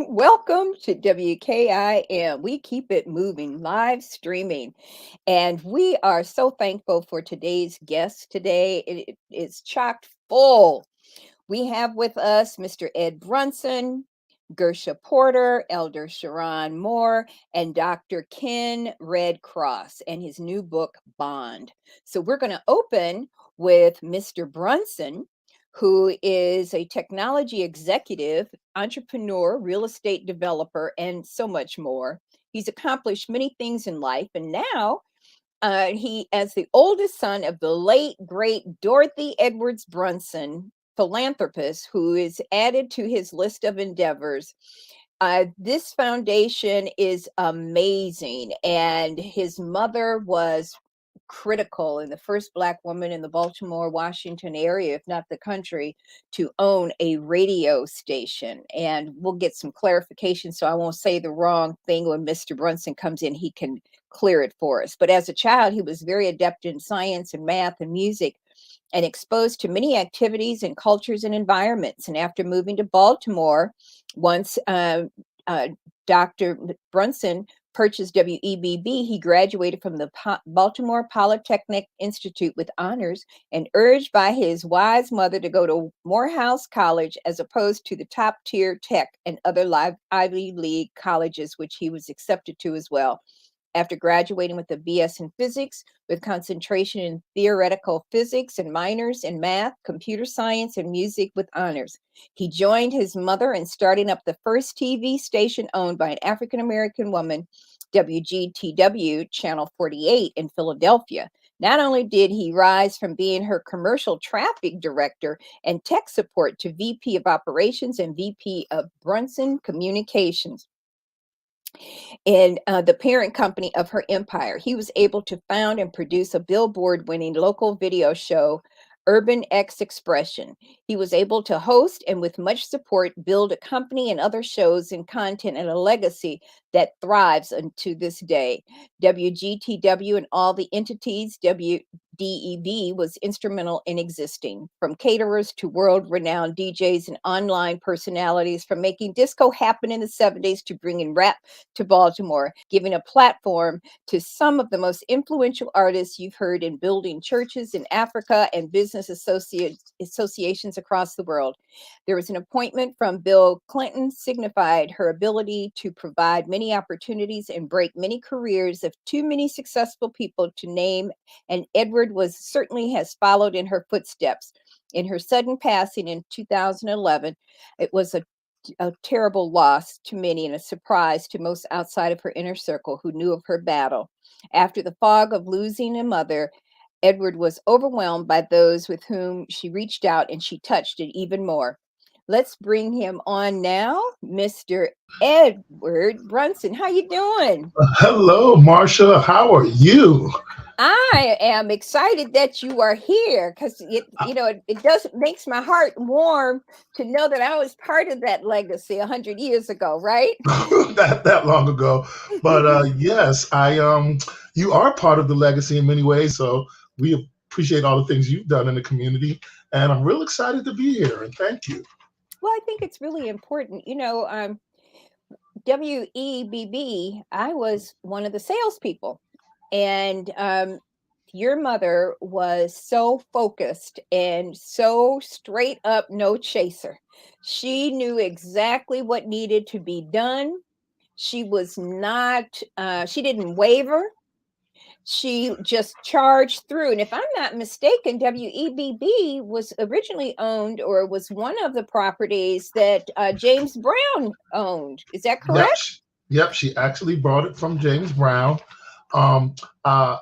Welcome to WKIM. We keep it moving, live streaming. And we are so thankful for today's guest today. It is chock full. We have with us Mr. Ed Brunson, Gersha Porter, Elder Sharon Moore, and Dr. Ken REDCROSS and his new book, Bond. So we're going to open with Mr. Brunson, who is a technology executive, entrepreneur, real estate developer, and so much more. He's accomplished many things in life, and now he, as the oldest son of the late, great Dorothy Edwards Brunson, philanthropist, who is added to his list of endeavors. This foundation is amazing, and his mother was critical and the first Black woman in the Baltimore, Washington area, if not the country, to own a radio station. And we'll get some clarification, so I won't say the wrong thing when Mr. Brunson comes in. He can clear it for us. But as a child, he was very adept in science and math and music and exposed to many activities and cultures and environments. And after moving to Baltimore, once Dr. Brunson purchased WEBB, he graduated from the Baltimore Polytechnic Institute with honors and urged by his wise mother to go to Morehouse College as opposed to the top tier tech and other Ivy League colleges, which he was accepted to as well. After graduating with a BS in physics with concentration in theoretical physics and minors in math, computer science, and music with honors, he joined his mother in starting up the first TV station owned by an African-American woman, WGTW Channel 48 in Philadelphia. Not only did he rise from being her commercial traffic director and tech support to VP of operations and VP of Brunson Communications, and the parent company of her empire. He was able to found and produce a Billboard-winning local video show, Urban X Expression. He was able to host and with much support build a company and other shows and content and a legacy that thrives unto this day. WGTW and all the entities WDEB was instrumental in existing, from caterers to world-renowned DJs and online personalities, from making disco happen in the 70s to bringing rap to Baltimore, giving a platform to some of the most influential artists you've heard in building churches in Africa and business associations across the world. There was an appointment from Bill Clinton signified her ability to provide many opportunities and break many careers of too many successful people to name, and Edward certainly has followed in her footsteps. In her sudden passing in 2011, it was a terrible loss to many and a surprise to most outside of her inner circle who knew of her battle. After the fog of losing a mother, Edward was overwhelmed by those with whom she reached out, and she touched it even more. Let's bring him on now, Mr. Edward Brunson. How you doing? Hello, Marsha. How are you? I am excited that you are here because it makes my heart warm to know that I was part of that legacy 100 years ago, right? that long ago, but yes, you are part of the legacy in many ways. So we appreciate all the things you've done in the community, and I'm real excited to be here. And thank you. Well, I think it's really important. WEBB, I was one of the salespeople, and your mother was so focused and so straight up, no chaser. She knew exactly what needed to be done. She was not, she didn't waver. She just charged through. And if I'm not mistaken, WEBB was originally owned or was one of the properties that James Brown owned. Is that Yep, correct? yep. She actually brought it from James Brown. Um, uh,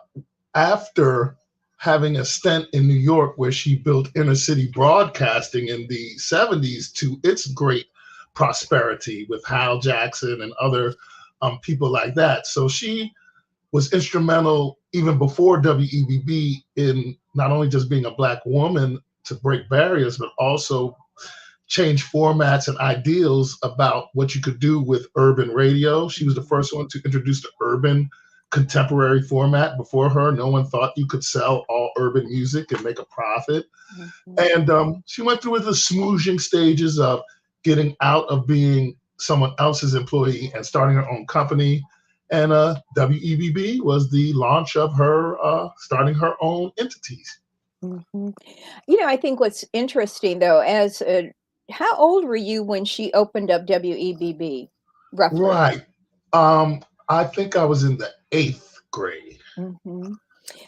After having a stint in New York where she built inner city broadcasting in the 70s to its great prosperity with Hal Jackson and other people like that. So she was instrumental even before WEBB in not only just being a Black woman to break barriers, but also change formats and ideals about what you could do with urban radio. She was the first one to introduce the urban contemporary format. Before her, no one thought you could sell all urban music and make a profit. Mhm. And she went through the smooshing stages of getting out of being someone else's employee and starting her own company. And WEBB was the launch of her starting her own entities. Mhm. I think what's interesting though, how old were you when she opened up WEBB, roughly? Right. I think I was in the 8th grade. Mhm.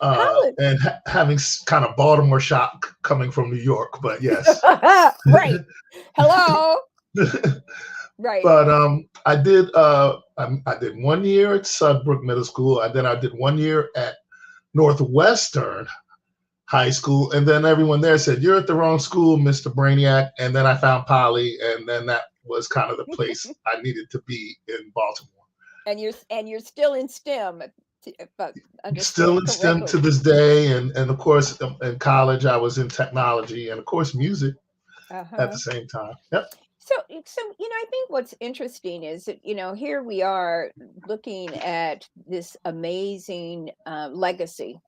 How would And having kind of Baltimore shock coming from New York, but yes. right. Hello. Right. But I did 1 year at Sudbrook Middle School, and then I did 1 year at Northwestern High School, and then everyone there said, "You're at the wrong school, Mr. Brainiac." And then I found Poly, and then that was kind of the place I needed to be in Baltimore. And you're still in STEM, if I Still understand in STEM correctly. to this day, and of course in college I was in technology and of course music at the Uh-huh. same time. Yep. So I think what's interesting is that here we are looking at this amazing legacy,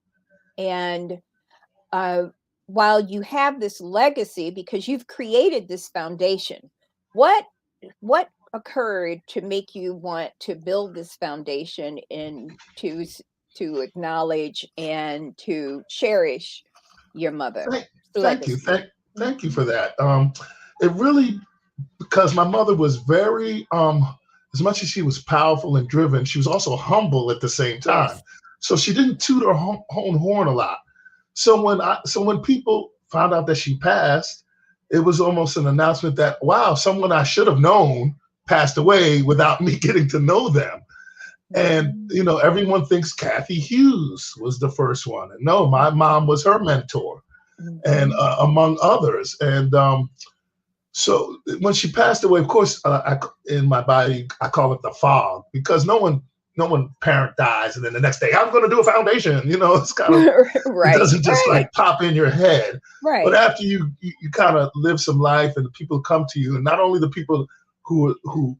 and uh, while you have this legacy because you've created this foundation, what what occurred to make you want to build this foundation and to acknowledge and to cherish your mother's Thank, thank you, legacy? thank you Mhm. for that. It really, because my mother was very as much as she was powerful and driven, she was also humble at the same time. Yes. So she didn't toot her own horn a lot. So when people found out that she passed, it was almost an announcement that, wow, someone I should have known passed away without me getting to know them. And Mhm. everyone thinks Kathy Hughes was the first one, and no, my mom was her mentor, and Mhm. among others. And so when she passed away, of course, in my body, I call it the fog, because no one parent dies and then the next day I'm going to do a foundation. It's kind of, it Right, doesn't just right, like pop in your head. But right. after you kind of live some life and the people come to you, and not only the people who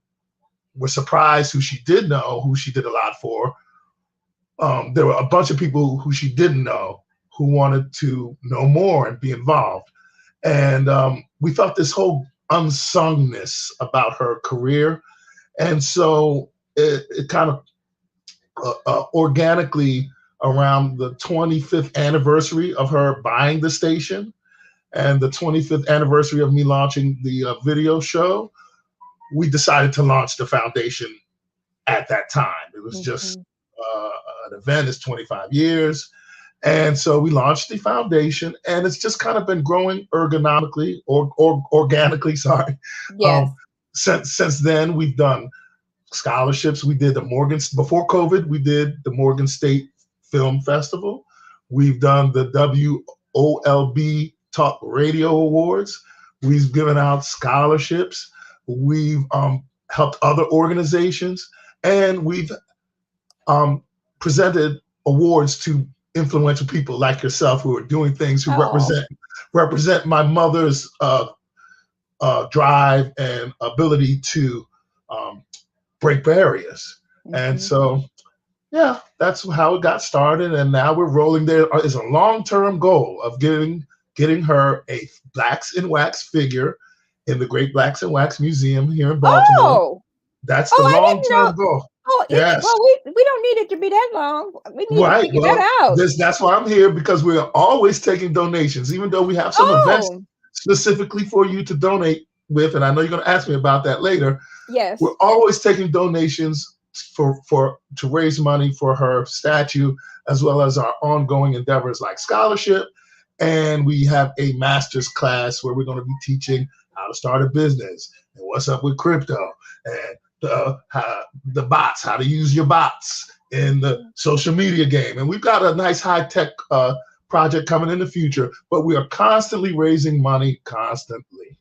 were surprised who she did know, who she did a lot for, there were a bunch of people who she didn't know who wanted to know more and be involved. And we felt this whole unsungness about her career. And so it kind of organically, around the 25th anniversary of her buying the station and the 25th anniversary of me launching the video show, we decided to launch the foundation at that time. It was just Mhm. uh, an event. It's 25 years. And so we launched the foundation, and it's just kind of been growing ergonomically or organically, sorry. Yes. Um, since then, we've done scholarships. We did the Morgan, before COVID, we did the Morgan State Film Festival. We've done the WOLB Talk Radio Awards. We've given out scholarships. We've helped other organizations, and we've um, presented awards to influential people like yourself who are doing things, who Oh. represent my mother's drive and ability to um, break barriers. And Mhm. so, yeah, that's how it got started. And now we're rolling. There is a long-term goal of getting her a Blacks in Wax figure in the Great Blacks in Wax Museum here in Baltimore. Oh! That's the Oh, I didn't know. long-term goal. Oh, Yes. well, we don't need it to be that long. We need to Right. figure Well, that out. that's why I'm here, because we're always taking donations, even though we have some events Oh, specifically for you to donate. with, and I know you're going to ask me about that later, we're Yes. always taking donations to raise money for her statue, as well as our ongoing endeavors like scholarship. And we have a master's class where we're going to be teaching how to start a business and what's up with crypto and the bots, how to use your bots in the social media game. And we've got a nice high-tech project coming in the future, but we are constantly raising money, constantly.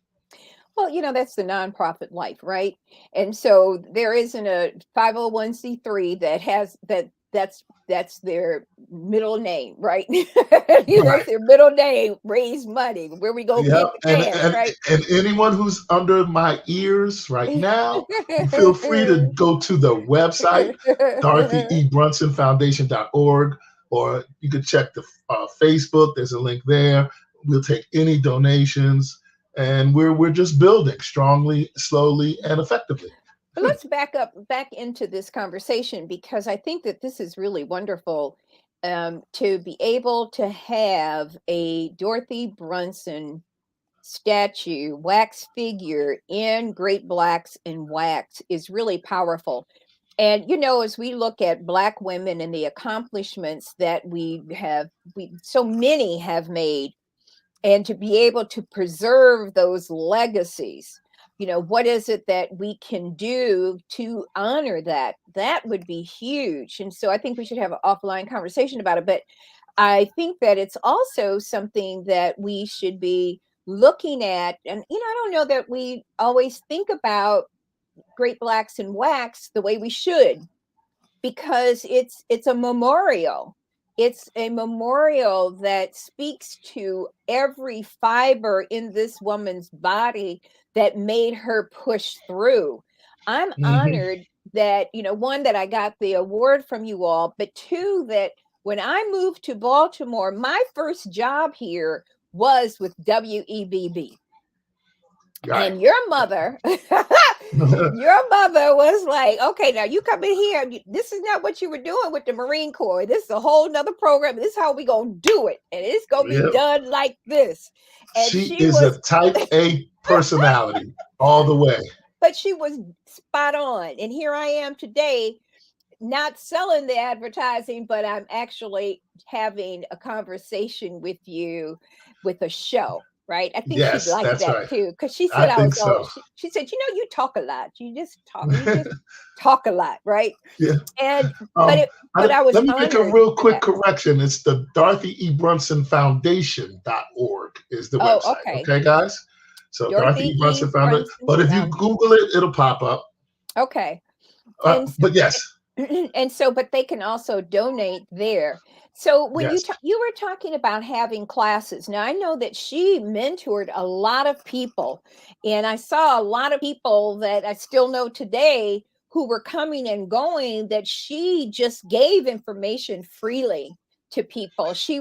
Well, that's the nonprofit life, right? And so there isn't a 501c3 that has that's their middle name, right? That's Right. their middle name, raise money. Where we go Yep. get the cash, right? And anyone who's under my ears right now, feel free to go to the website, DorothyEBrunsonFoundation.org, or you can check the Facebook. There's a link there. We'll take any donations, and we're just building strongly, slowly, and effectively. But let's back into this conversation, because I think that this is really wonderful, to be able to have a Dorothy Brunson statue, wax figure in Great Blacks in Wax is really powerful. And as we look at Black women and the accomplishments that we so many have made, and to be able to preserve those legacies, what is it that we can do to honor that? That would be huge. And so I think we should have an offline conversation about it. But I think that it's also something that we should be looking at. And I don't know that we always think about Great Blacks in Wax the way we should, because it's a memorial. It's a memorial that speaks to every fiber in this woman's body that made her push through. I'm Mm-hmm. honored that, one, that I got the award from you all, but two, that when I moved to Baltimore, my first job here was with WEBB. Right. And your mother, your mother was like, okay, now you come in here. This is not what you were doing with the Marine Corps. This is a whole nother program. This is how we going to do it. And it's going to be Yep. done like this. And She she is was, a type A personality all the way. but she was spot on. And here I am today, not selling the advertising, but I'm actually having a conversation with you with a show. Right. I think she'd Yes, like that's that right. too. Because she I said I think was all so. she said, you talk a lot. You just talk a lot, right? Yeah. And but I was Let me make a honored real for quick that. correction. It's the DorothyEBrunsonFoundation.org is the Oh, website. okay. Okay, guys? So Dorothy E. Dorothy E. Brunson Foundation. Brunson But if you Foundation. Google it, it'll pop up. Okay. And But yes. and so, but they can also donate there. So when Yes. you were talking about having classes, now I know that she mentored a lot of people, and I saw a lot of people that I still know today who were coming and going, that she just gave information freely to people. She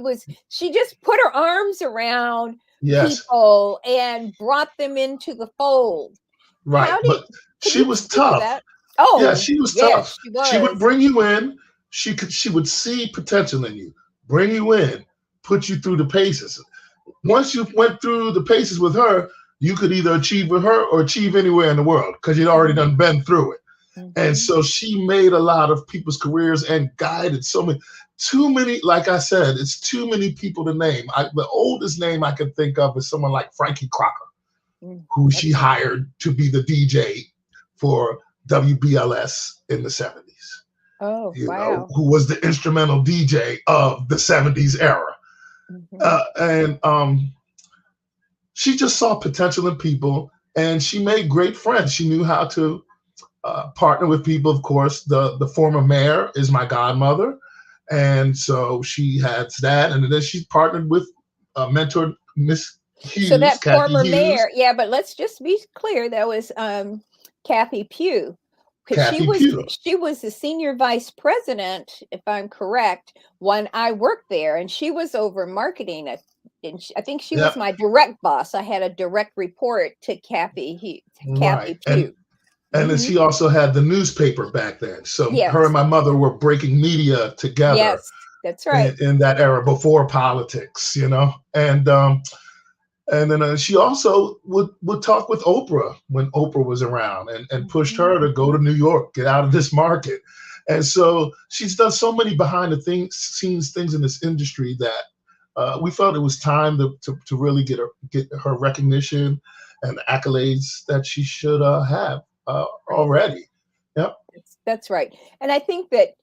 just put her arms around Yes. people and brought them into the fold. Right. But Could she you was speak to tough. that? Yeah, Oh, she was yes, tough. she She would was. bring you in. She would see potential in you, bring you in, put you through the paces. Once you went through the paces with her, you could either achieve with her or achieve anywhere in the world, because you'd already done been through it. And so she made a lot of people's careers and guided too many, like I said, it's too many people to name. The oldest name I can think of is someone like Frankie Crocker, who she hired to be the DJ for WBLS in the 70s. Oh, wow. Who was the instrumental DJ of the 70s era. And she just saw potential in people, and she made great friends. She knew how to partner with people. Of course, the former mayor is my godmother, and so she has that. And then she partnered with mentor Miss Hughes, so that Kathy former Hughes. mayor, yeah, but let's just be clear, that was Kathy Pugh, because Kathy Pugh. she was the senior vice president, if I'm correct, when I worked there, and she was over marketing. And I think she was my direct boss. I had a direct report to Kathy Right. Pugh. And then she also had the newspaper back then. So her and my mother were breaking media together. Yes, that's right. In that era before politics, And And then she also would talk with Oprah when Oprah was around, and pushed her to go to New York, get out of this market. And so she's done so many behind the scenes things in this industry that we felt it was time to really get her recognition and the accolades that she should have already. Yep. That's right. And I think that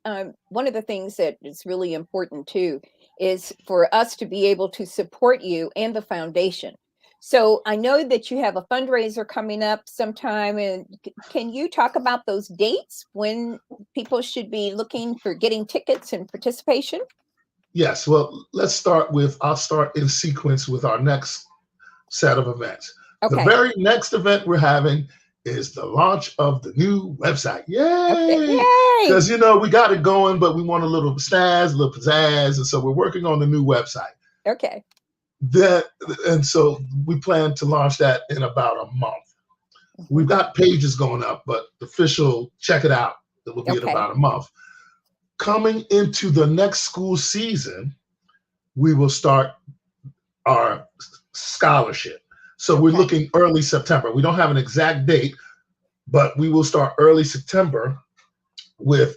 one of the things that is really important too is for us to be able to support you and the foundation. So I know that you have a fundraiser coming up sometime, and can you talk about those dates when people should be looking for getting tickets and participation? Yes. Well, I'll start in sequence with our next set of events. The Okay. very next event we're having is the launch of the new website. Okay. Yay! Yay! Because we got it going, but we want a little snazz, a little pizzazz, and so we're working on the new website. Okay. And so we plan to launch that in about a month. We've got pages going up, but the official check it out, it will be in about a month. Coming into the next school season, we will start our scholarship. So we're looking early September. We don't have an exact date, but we will start early September with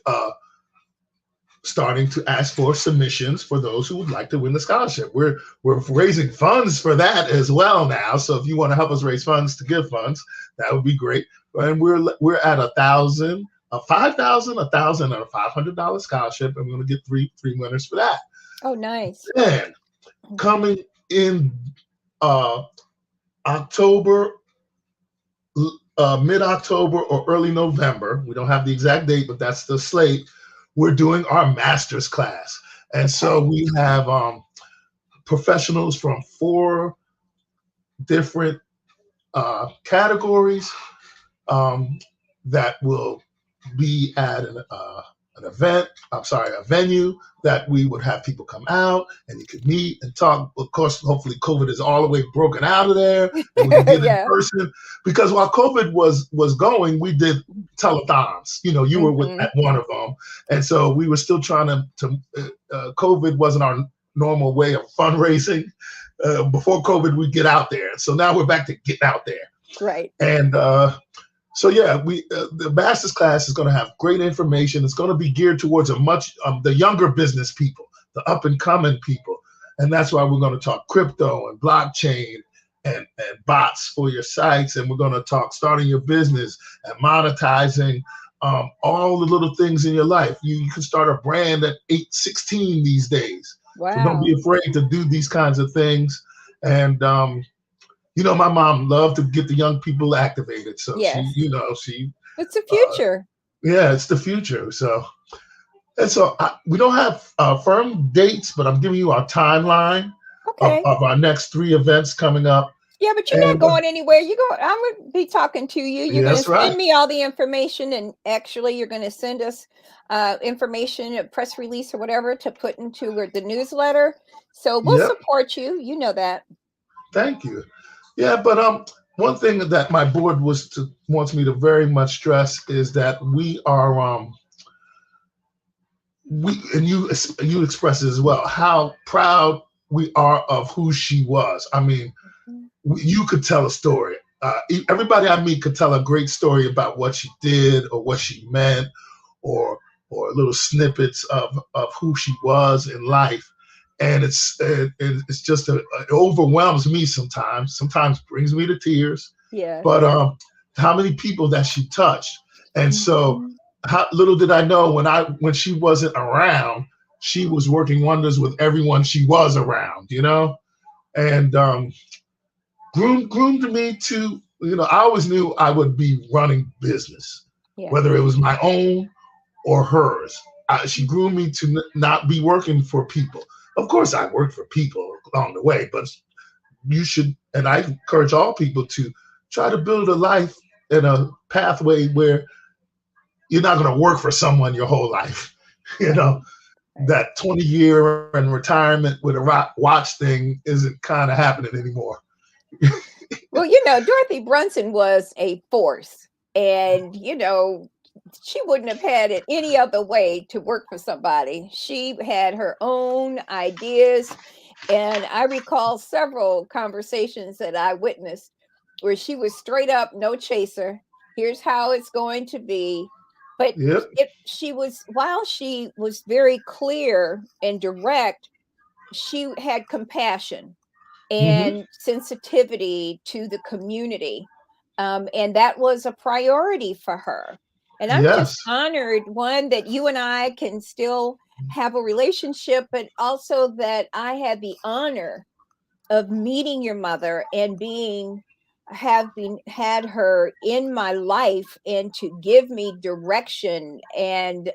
starting to ask for submissions for those who would like to win the scholarship. We're raising funds for that as well now. So if you want to help us raise funds to give funds, that would be great. And we're at $1,000, a $5,000, $1,000, and a $500 scholarship, and we're going to get three winners for that. Oh, nice. And coming in October, mid-October or early November, we don't have the exact date, but that's the slate, we're doing our master's class. And so we have professionals from 4 different categories that will be at a venue that we would have people come out and you could meet and talk. Of course, hopefully COVID is all the way broken out of there and we can get in person. Because while COVID was going, we did telethons. You were at one of them. And so we were still trying to COVID wasn't our normal way of fundraising. Before COVID, we'd get out there. So now we're back to getting out there. Right. And so yeah, the master's class is going to have great information. It's going to be geared towards the younger business people, the up and coming people, and that's why we're going to talk crypto and blockchain and bots for your sites, and we're going to talk starting your business and monetizing all the little things in your life. You can start a brand at 16 these days. Wow. So don't be afraid to do these kinds of things. And my mom loved to get the young people activated. So it's the future. It's the future. So, we don't have firm dates, but I'm giving you our timeline of our next 3 events coming up. Yeah, but you're not going anywhere. I'm going to be talking to you. You're going to send me all the information, and actually you're going to send us information, a press release or whatever to put into the newsletter. So we'll support you. You know that. Thank you. Yeah, but one thing that my board wants me to very much stress is that we are and you express it as well, how proud we are of who she was. I mean, you could tell a story. Everybody I meet could tell a great story about what she did or what she meant, or little snippets of who she was in life. And it's just it overwhelms me sometimes. Sometimes brings me to tears. Yeah. But how many people that she touched, and so how little did I know when she wasn't around, she was working wonders with everyone she was around. And groomed me to I always knew I would be running business, whether it was my own or hers. She groomed me to not be working for people. Of course, I worked for people along the way, but you should, and I encourage all people to try to build a life and a pathway where you're not going to work for someone your whole life. That 20-year and retirement with a watch thing isn't kind of happening anymore. Well, Dorothy Brunson was a force, and she wouldn't have had it any other way to work for somebody. She had her own ideas, And I recall several conversations that I witnessed where she was straight up, no chaser. Here's how it's going to be. But Yep. while she was very clear and direct, she had compassion Hmm. and sensitivity to the community. And that was a priority for her. And I'm Yes. just honored, one, that you and I can still have a relationship, but also that I had the honor of meeting your mother and had her in my life and to give me direction. And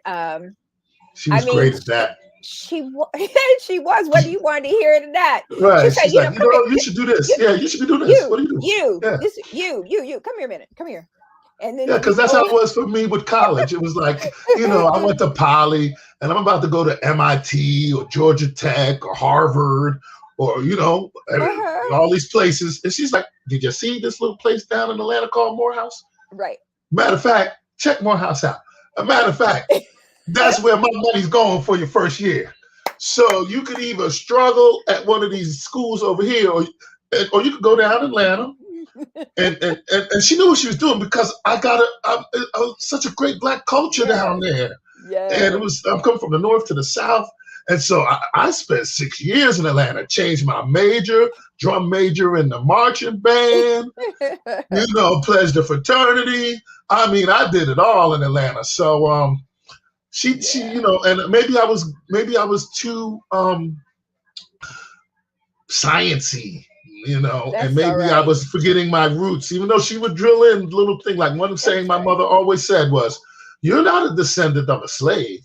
She I was mean, great at that. she was, whether you wanted to hear it or not. She Right. said, She's like, come here, you should do this. you, Yeah, you should be doing this. you, What are you doing? Yeah. you, come here a minute, come here. And Yeah, then because we that's how go. it was for me with college. It was like, I went to Poly and I'm about to go to MIT or Georgia Tech or Harvard or, Uh-huh. all these places. And she's like, did you see this little place down in Atlanta called Morehouse? Right, Matter of fact, check Morehouse out. A matter right. of fact, that's where my money's going for your first year. So you could either struggle at one of these schools over here or you could go down to Atlanta and she knew what she was doing because I got such a great black culture down Yes, there, and yes. I'm coming from the north to the south, and so I spent 6 years in Atlanta, changed my major, drum major in the marching band, pledged the fraternity. I mean, I did it all in Atlanta. So she Yeah, and maybe I was too sciency, and that's all maybe I right. was forgetting my roots, even though she would drill in little thing. Like one saying That's my right. mother always said was, "You're not a descendant of a slave.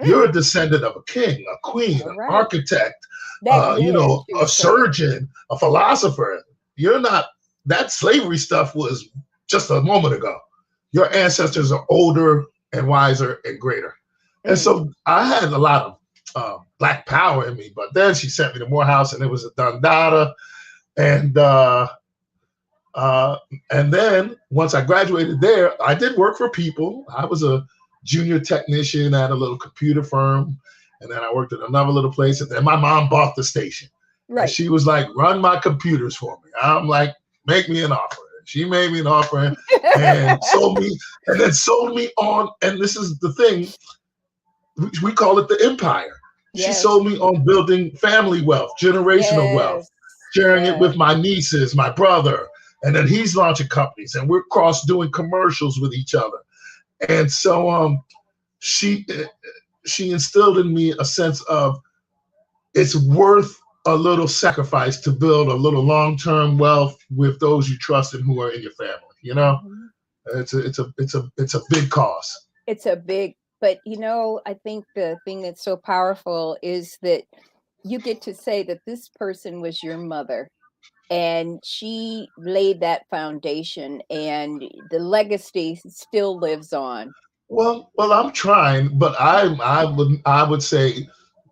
You're Mm, a descendant of a king, a queen, all an right. architect, That man, she a would say. surgeon, a philosopher. You're not. That slavery stuff was just a moment ago. Your ancestors are older and wiser and greater." And Mm, so I had a lot of black power in me. But then she sent me to Morehouse, and it was a Dundada. And uh, and then once I graduated there, I did work for people. I was a junior technician at a little computer firm, and then I worked at another little place. And then my mom bought the station, and right. she was like, "Run my computers for me." I'm like, "Make me an offer." She made me an offer and sold me on. And this is the thing, we call it the empire. She Yes, sold me on building family wealth, generational wealth, yes, sharing it yes. with my nieces, my brother, and then he's launching companies, and we're cross doing commercials with each other. And so she she instilled in me a sense of it's worth a little sacrifice to build a little long-term wealth with those you trust and who are in your family. Mhm. It's a big cause. It's a big, but I think the thing that's so powerful is that you get to say that this person was your mother and she laid that foundation and the legacy still lives on. Well, I'm trying, but I would say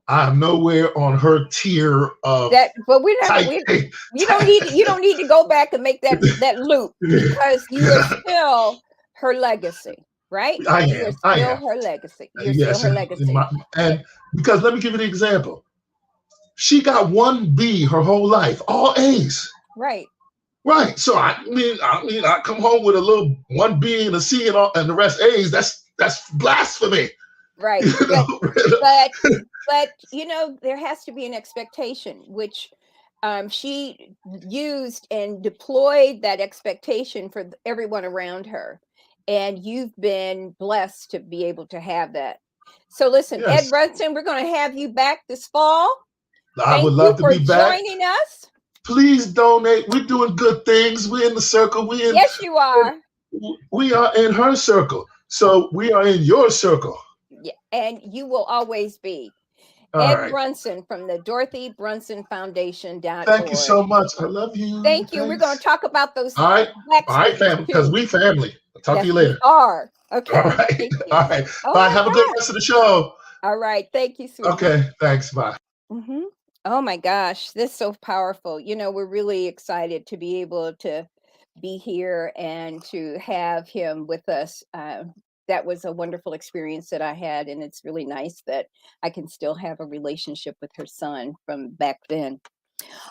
I'm nowhere on her tier of That, but we're not type we A. you don't need to go back and make that loop because you are Yeah, still her legacy, right? I You are am. I still am. her legacy. You're still Yes, her legacy. and because let me give you the example. She got one B her whole life, all A's. Right. Right. So I come home with a little one B and a C and the rest A's. That's blasphemy. Right. You know? But there has to be an expectation, which she used and deployed that expectation for everyone around her. And you've been blessed to be able to have that. So listen, Ed Yes, Brunson, we're going to have you back this fall. I Thank would you love to for be back. joining us. Please donate. We're doing good things. We're in the circle. Yes, you are. We are in her circle. So we are in your circle. Yeah, and you will always be. All Ed right. Brunson from the Dorothy Brunson Foundation dot Thank you org. so much. I love you. Thank you. We're going to Thanks. talk about those All right. black All right, spaces family, because too. we family. I'll talk to Yes, you we later. are. All Okay. right. Thank you. All right. Oh Bye. my Have a good gosh. rest of the show. All right. Thank you, sweetie. Okay. Thanks. Bye. Hmm. Oh my gosh. This is so powerful. We're really excited to be able to be here and to have him with us. that was a wonderful experience that I had, and it's really nice that I can still have a relationship with her son from back then.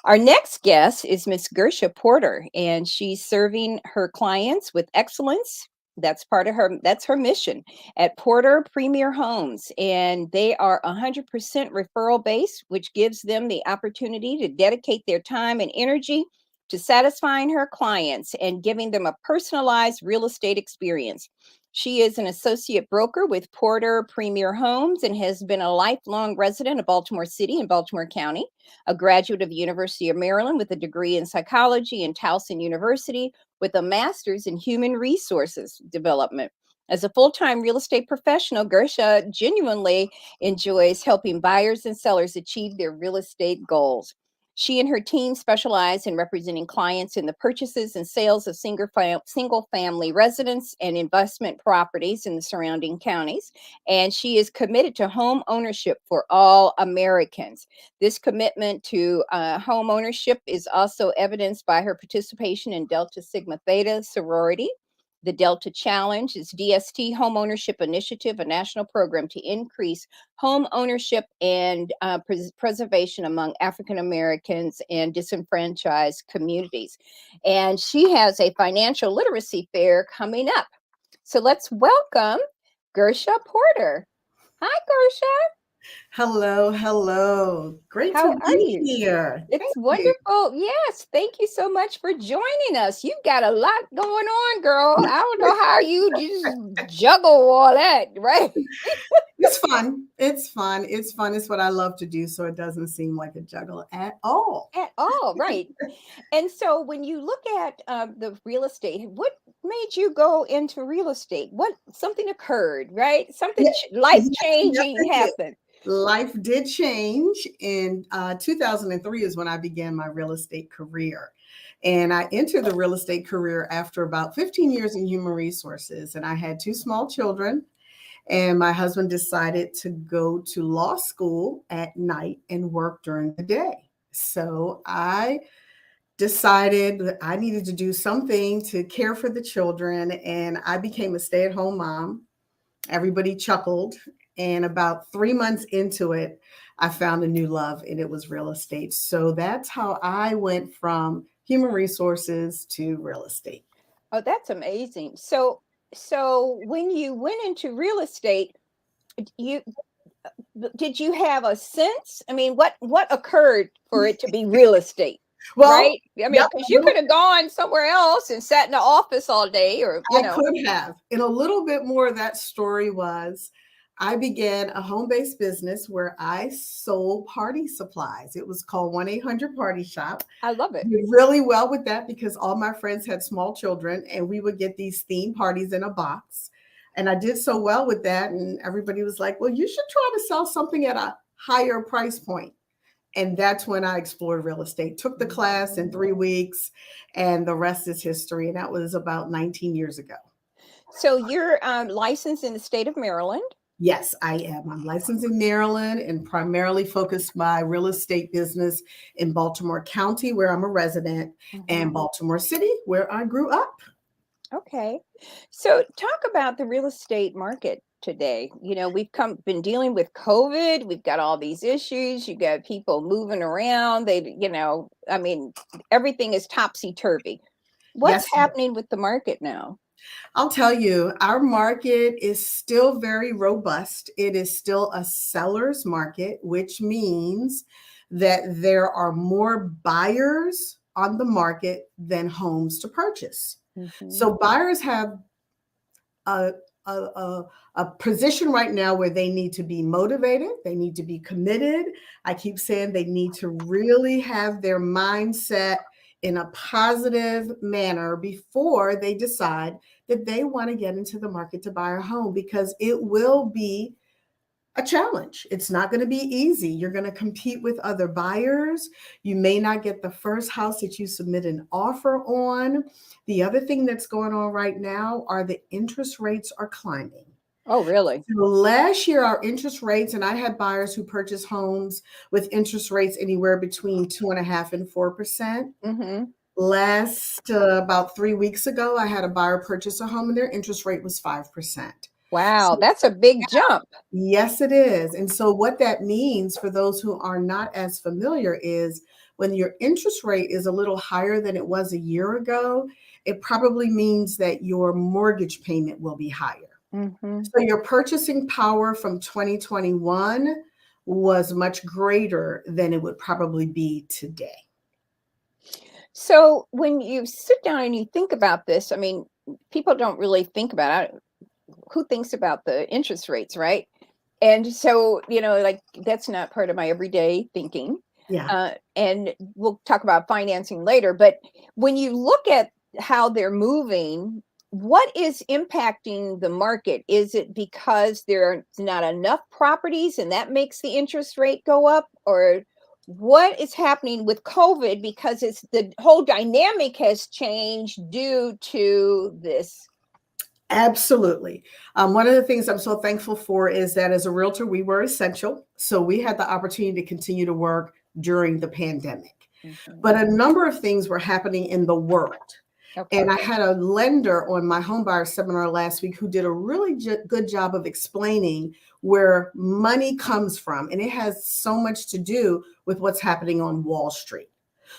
Our next guest is Miss Gersha Porter, and she's serving her clients with excellence. That's her mission at Porter Premier Homes. And they are 100% referral based, which gives them the opportunity to dedicate their time and energy to satisfying her clients and giving them a personalized real estate experience. She is an associate broker with Porter Premier Homes and has been a lifelong resident of Baltimore City and Baltimore County, a graduate of the University of Maryland with a degree in psychology and Towson University with a master's in human resources development. As a full-time real estate professional, Gersha genuinely enjoys helping buyers and sellers achieve their real estate goals. She and her team specialize in representing clients in the purchases and sales of single family residence and investment properties in the surrounding counties. And she is committed to home ownership for all Americans. This commitment to home ownership is also evidenced by her participation in Delta Sigma Theta sorority. The Delta Challenge is DST Home Ownership Initiative, a national program to increase home ownership and preservation among African Americans and disenfranchised communities. And she has a financial literacy fair coming up. So let's welcome Gersha Porter. Hi, Gersha. Hello, hello. Great How to are be you? here. It's Thank you. wonderful. Yes, thank you so much for joining us. You've got a lot going on, girl. I don't know how you just juggle all that, right? It's fun. It's fun. It's fun. It's what I love to do. So it doesn't seem like a juggle at all. At all, right. And so when you look at the real estate, what made you go into real estate? What something occurred, right? Something Yeah, life yes, changing it did. happened. Life did change. In 2003 is when I began my real estate career. And I entered the real estate career after about 15 years in human resources. And I had two small children. And my husband decided to go to law school at night and work during the day. So I decided that I needed to do something to care for the children. And I became a stay-at-home mom. Everybody chuckled. And about 3 months into it, I found a new love, and it was real estate. So that's how I went from human resources to real estate. Oh, that's amazing. So when you went into real estate, you did you have a sense? I mean, what occurred for it to be real estate? Well, Right? I mean, yep, because you could have gone somewhere else and sat in the office all day, or I could have. And a little bit more of that story was I began a home-based business where I sold party supplies. It was called 1-800 Party Shop. I love it. Did really well with that because all my friends had small children and we would get these theme parties in a box. And I did so well with that. And everybody was like, well, you should try to sell something at a higher price point. And that's when I explored real estate. Took the class in 3 weeks, and the rest is history. And that was about 19 years ago. So you're licensed in the state of Maryland. Yes, I am. I'm licensed in Maryland and primarily focused my real estate business in Baltimore County, where I'm a resident, and Baltimore City, where I grew up. Okay. So talk about the real estate market today. You know, we've been dealing with COVID. We've got all these issues. You got people moving around. I mean, everything is topsy-turvy. What's Yes, happening with the market now? I'll tell you, our market is still very robust. It is still a seller's market, which means that there are more buyers on the market than homes to purchase. So buyers have a, a position right now where they need to be motivated, they need to be committed. I keep saying they need to really have their mindset in a positive manner before they decide that they want to get into the market to buy a home, because it will be a challenge. It's not going to be easy. You're going to compete with other buyers. You may not get the first house that you submit an offer on. The other thing that's going on right now are the interest rates are climbing. Oh, really? So last year, our interest rates, and I had buyers who purchased homes with interest rates anywhere between 2.5% and 4%. Last about 3 weeks ago, I had a buyer purchase a home and their interest rate was 5%. Wow, that's a big jump. Yes, it is. And so what that means for those who are not as familiar is when your interest rate is a little higher than it was a year ago, it probably means that your mortgage payment will be higher. Mm-hmm. So your purchasing power from 2021 was much greater than it would probably be today. So when you sit down and you think about this, I mean, people don't really think about it. Who thinks about the interest rates, right? And so, like that's not part of my everyday thinking. Yeah. And we'll talk about financing later. But when you look at how they're moving, what is impacting the market? Is it because there's not enough properties and that makes the interest rate go up? Or what is happening with COVID because it's the whole dynamic has changed due to this? Absolutely. One of the things I'm so thankful for is that as a realtor, we were essential. So we had the opportunity to continue to work during the pandemic. Mhm. But a number of things were happening in the world. Okay. And I had a lender on my homebuyer seminar last week who did a really good job of explaining where money comes from. And it has so much to do with what's happening on Wall Street.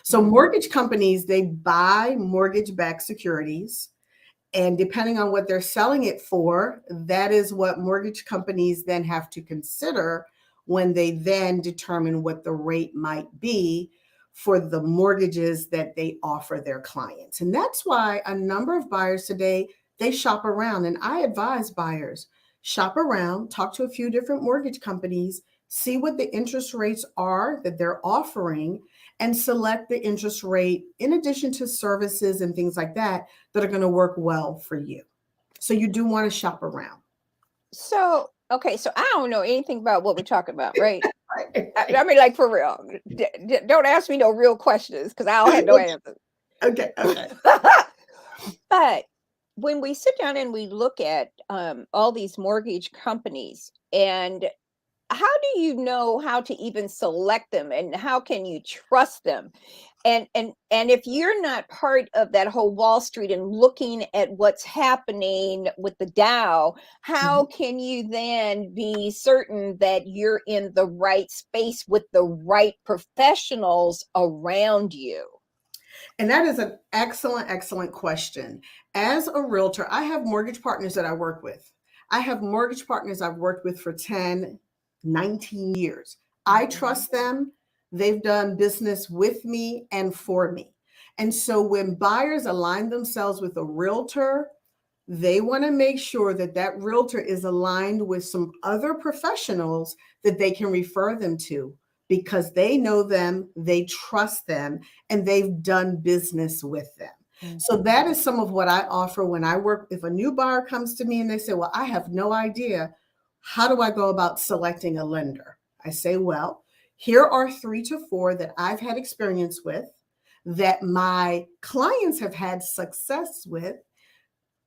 So mortgage companies, they buy mortgage-backed securities. And depending on what they're selling it for, that is what mortgage companies then have to consider when they then determine what the rate might be for the mortgages that they offer their clients. And that's why a number of buyers today, they shop around. And I advise buyers, shop around, talk to a few different mortgage companies, see what the interest rates are that they're offering, and select the interest rate in addition to services and things like that that are going to work well for you. So you do want to shop around. So, okay, so I don't know anything about what we're talking about, right? I mean, like for real. Don't ask me no real questions because I don't have no answers. Okay. But when we sit down and we look at all these mortgage companies, and how do you know how to even select them, and how can you trust them? And if you're not part of that whole Wall Street and looking at what's happening with the Dow, how can you then be certain that you're in the right space with the right professionals around you? And that is an excellent question. As a realtor, I have mortgage partners that I work with. I have mortgage partners I've worked with for 10, 19 years. I trust them. They've done business with me and for me. And so when buyers align themselves with a realtor, they want to make sure that that realtor is aligned with some other professionals that they can refer them to because they know them, they trust them, and they've done business with them. So that is some of what I offer when I work. If a new buyer comes to me and they say, well, I have no idea, how do I go about selecting a lender? I say, well, here are 3 to 4 that I've had experience with, that my clients have had success with.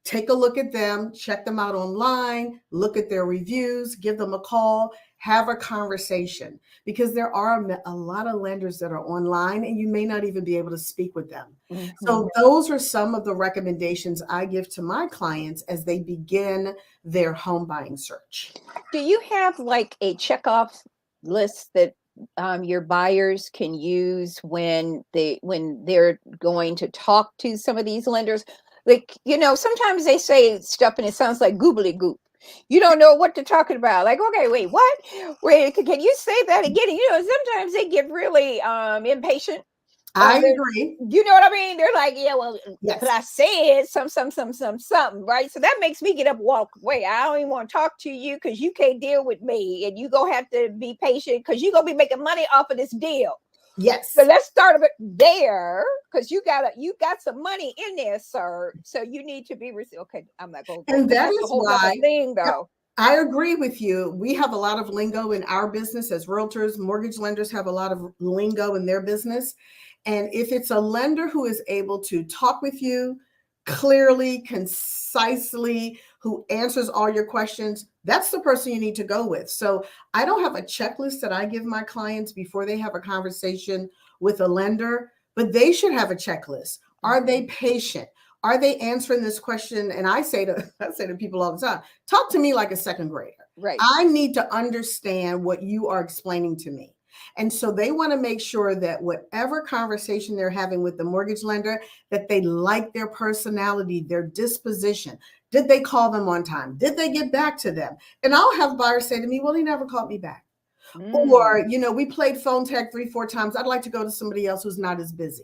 Take a look at them, check them out online, look at their reviews, give them a call, have a conversation, because there are a lot of lenders that are online and you may not even be able to speak with them. So those are some of the recommendations I give to my clients as they begin their home buying search. Do you have like a checkoff list that your buyers can use when they're going to talk to some of these lenders? Like, sometimes they say stuff and it sounds like goobly goop. You don't know what they're talking about. Like, okay, wait, what? Wait, can you say that again? Sometimes they get really impatient. I agree. You know what I mean? They're like, yeah, well, Yes. but I said something, right? So that makes me get up and walk away. I don't even want to talk to you because you can't deal with me, and you gonna have to be patient because you're gonna be making money off of this deal. Yes. So let's start a bit there because you got some money in there, sir. So you need to be okay. I'm not going. And that is a whole why other thing, though. I agree with you. We have a lot of lingo in our business as realtors. Mortgage lenders have a lot of lingo in their business. And if it's a lender who is able to talk with you clearly, concisely, who answers all your questions, that's the person you need to go with. So I don't have a checklist that I give my clients before they have a conversation with a lender, but they should have a checklist. Are they patient? Are they answering this question? And I say to people all the time, talk to me like a second grader. Right. I need to understand what you are explaining to me. And so they want to make sure that whatever conversation they're having with the mortgage lender, that they like their personality, their disposition. Did they call them on time? Did they get back to them? And I'll have buyers say to me, well, he never called me back. Or, we played phone tag 3-4 times. I'd like to go to somebody else who's not as busy.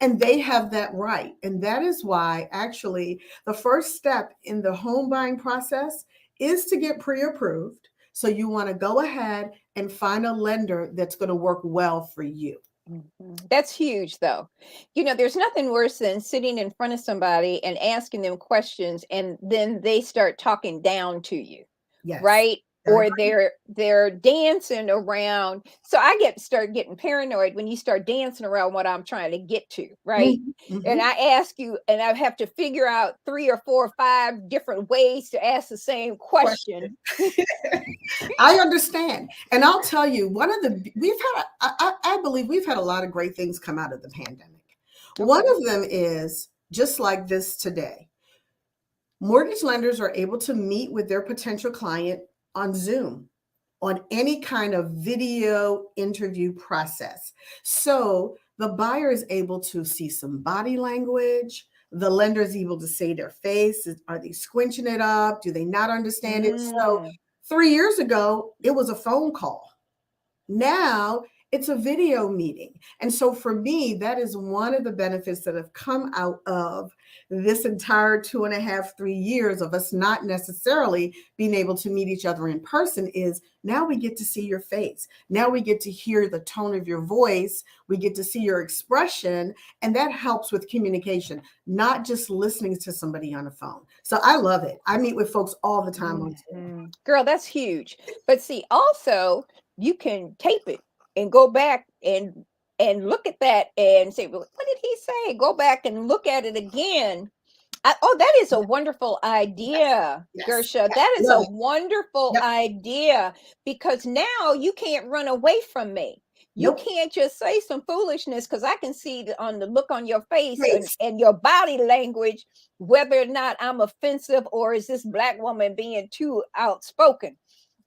And they have that right. And that is why actually the first step in the home buying process is to get pre-approved. So you want to go ahead and find a lender that's going to work well for you. That's huge, though. There's nothing worse than sitting in front of somebody and asking them questions, and then they start talking down to you, Yes. right? Or they're dancing around. So I start getting paranoid when you start dancing around what I'm trying to get to, right? And I ask you, and I have to figure out 3 or 4 or 5 different ways to ask the same question. I understand. And I'll tell you, I believe we've had a lot of great things come out of the pandemic. Okay. One of them is just like this today. Mortgage lenders are able to meet with their potential client on Zoom, on any kind of video interview process. So the buyer is able to see some body language. The lender is able to say their face. Are they squinching it up? Do they not understand it? So 3 years ago, it was a phone call. Now it's a video meeting. And so for me, that is one of the benefits that have come out of this entire 2.5, 3 years of us not necessarily being able to meet each other in person is now we get to see your face. Now we get to hear the tone of your voice. We get to see your expression. And that helps with communication, not just listening to somebody on the phone. So I love it. I meet with folks all the time on Zoom. Girl, that's huge. But see, also you can tape it and go back and look at that and say, well, what did he say? Go back and look at it again. That is a wonderful idea, Yes. Gersha. That is a wonderful idea, because now you can't run away from me. You can't just say some foolishness, because I can see on the look on your face and your body language, whether or not I'm offensive or is this Black woman being too outspoken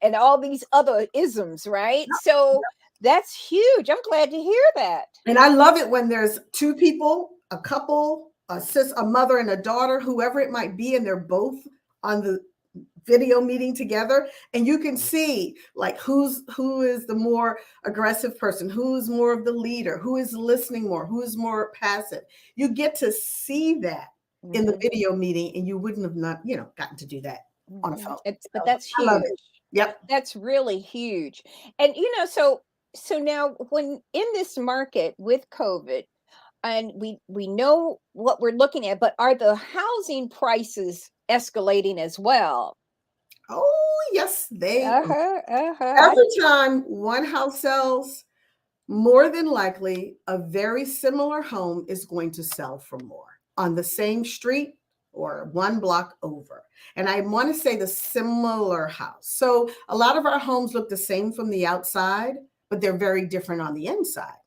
and all these other isms, right? So that's huge. I'm glad to hear that. And I love it when there's 2 people, a couple, a mother and a daughter, whoever it might be, and they're both on the video meeting together, and you can see like who is the more aggressive person, who's more of the leader, who is listening more, who is more passive. You get to see that in the video meeting, and you wouldn't have gotten to do that on a phone. But that's huge. Yep. That's really huge. And so now when in this market with COVID, and we know what we're looking at, but are the housing prices escalating as well? Oh, yes, they are. Every time one house sells, more than likely a very similar home is going to sell for more on the same street or 1 block over. And I want to say the similar house. So a lot of our homes look the same from the outside, but they're very different on the inside.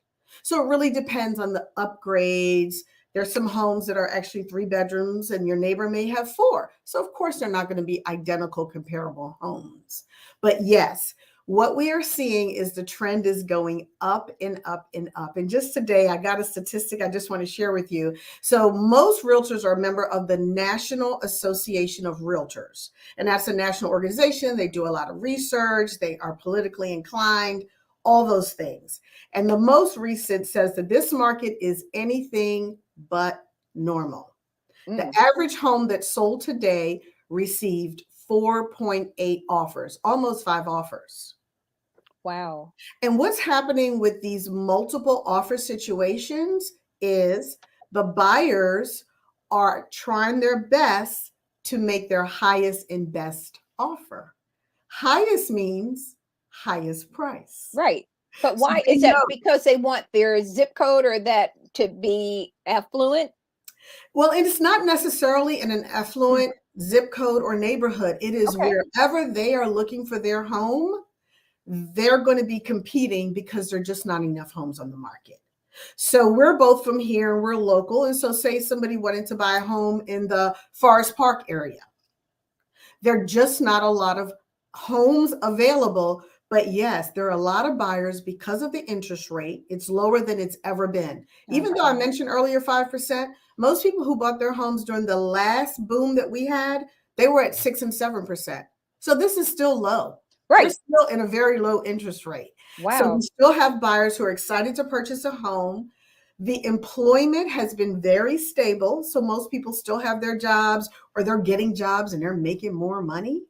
So it really depends on the upgrades. There's some homes that are actually 3 bedrooms and your neighbor may have 4. So of course, they're not going to be identical comparable homes. But yes, what we are seeing is the trend is going up and up and up. And just today, I got a statistic I just want to share with you. So most realtors are a member of the National Association of Realtors. And that's a national organization. They do a lot of research. They are politically inclined, all those things. And the most recent says that this market is anything but normal. The average home that sold today received 4.8 offers, almost 5 offers. Wow. And what's happening with these multiple offer situations is the buyers are trying their best to make their highest and best offer. Highest means highest price. Right. But why is that? Because they want their zip code or that to be affluent? Well, it's not necessarily in an affluent zip code or neighborhood. It is wherever they are looking for their home, they're going to be competing because there are just not enough homes on the market. So we're both from here and we're local. And so say somebody wanted to buy a home in the Forest Park area. There are just not a lot of homes available. But yes, there are a lot of buyers because of the interest rate. It's lower than it's ever been. Even though I mentioned earlier 5%, most people who bought their homes during the last boom that we had, they were at 6 and 7%. So this is still low. We're Right. still in a very low interest rate. So Wow. we still have buyers who are excited to purchase a home. The employment has been very stable. So most people still have their jobs or they're getting jobs and they're making more money.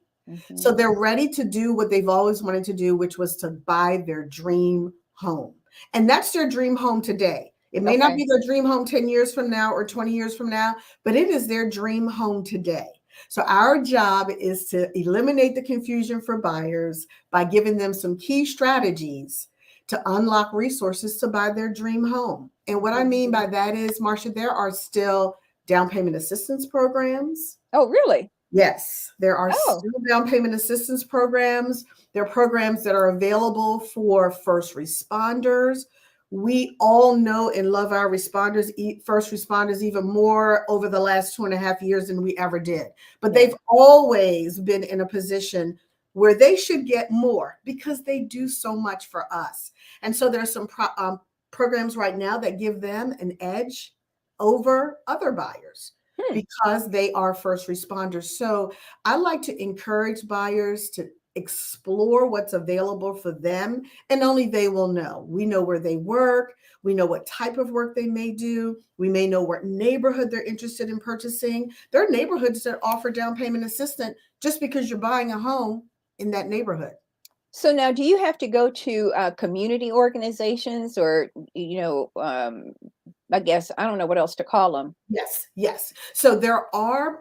So they're ready to do what they've always wanted to do, which was to buy their dream home. And that's their dream home today. It may not Okay. be their dream home 10 years from now or 20 years from now, but it is their dream home today. So our job is to eliminate the confusion for buyers by giving them some key strategies to unlock resources to buy their dream home. And what I mean by that is, Marsha, there are still down payment assistance programs. Oh, really? Yes, there are Oh. still down payment assistance programs. There are programs that are available for first responders. We all know and love our responders, first responders, even more over the last 2.5 years than we ever did. But they've always been in a position where they should get more because they do so much for us. And so there's some programs right now that give them an edge over other buyers because they are first responders. So I like to encourage buyers to explore what's available for them, and only they will know. We know where they work. We know what type of work they may do. We may know what neighborhood they're interested in purchasing. There are neighborhoods that offer down payment assistance just because you're buying a home in that neighborhood. So now, do you have to go to community organizations or, I guess, I don't know what else to call them. Yes. So there are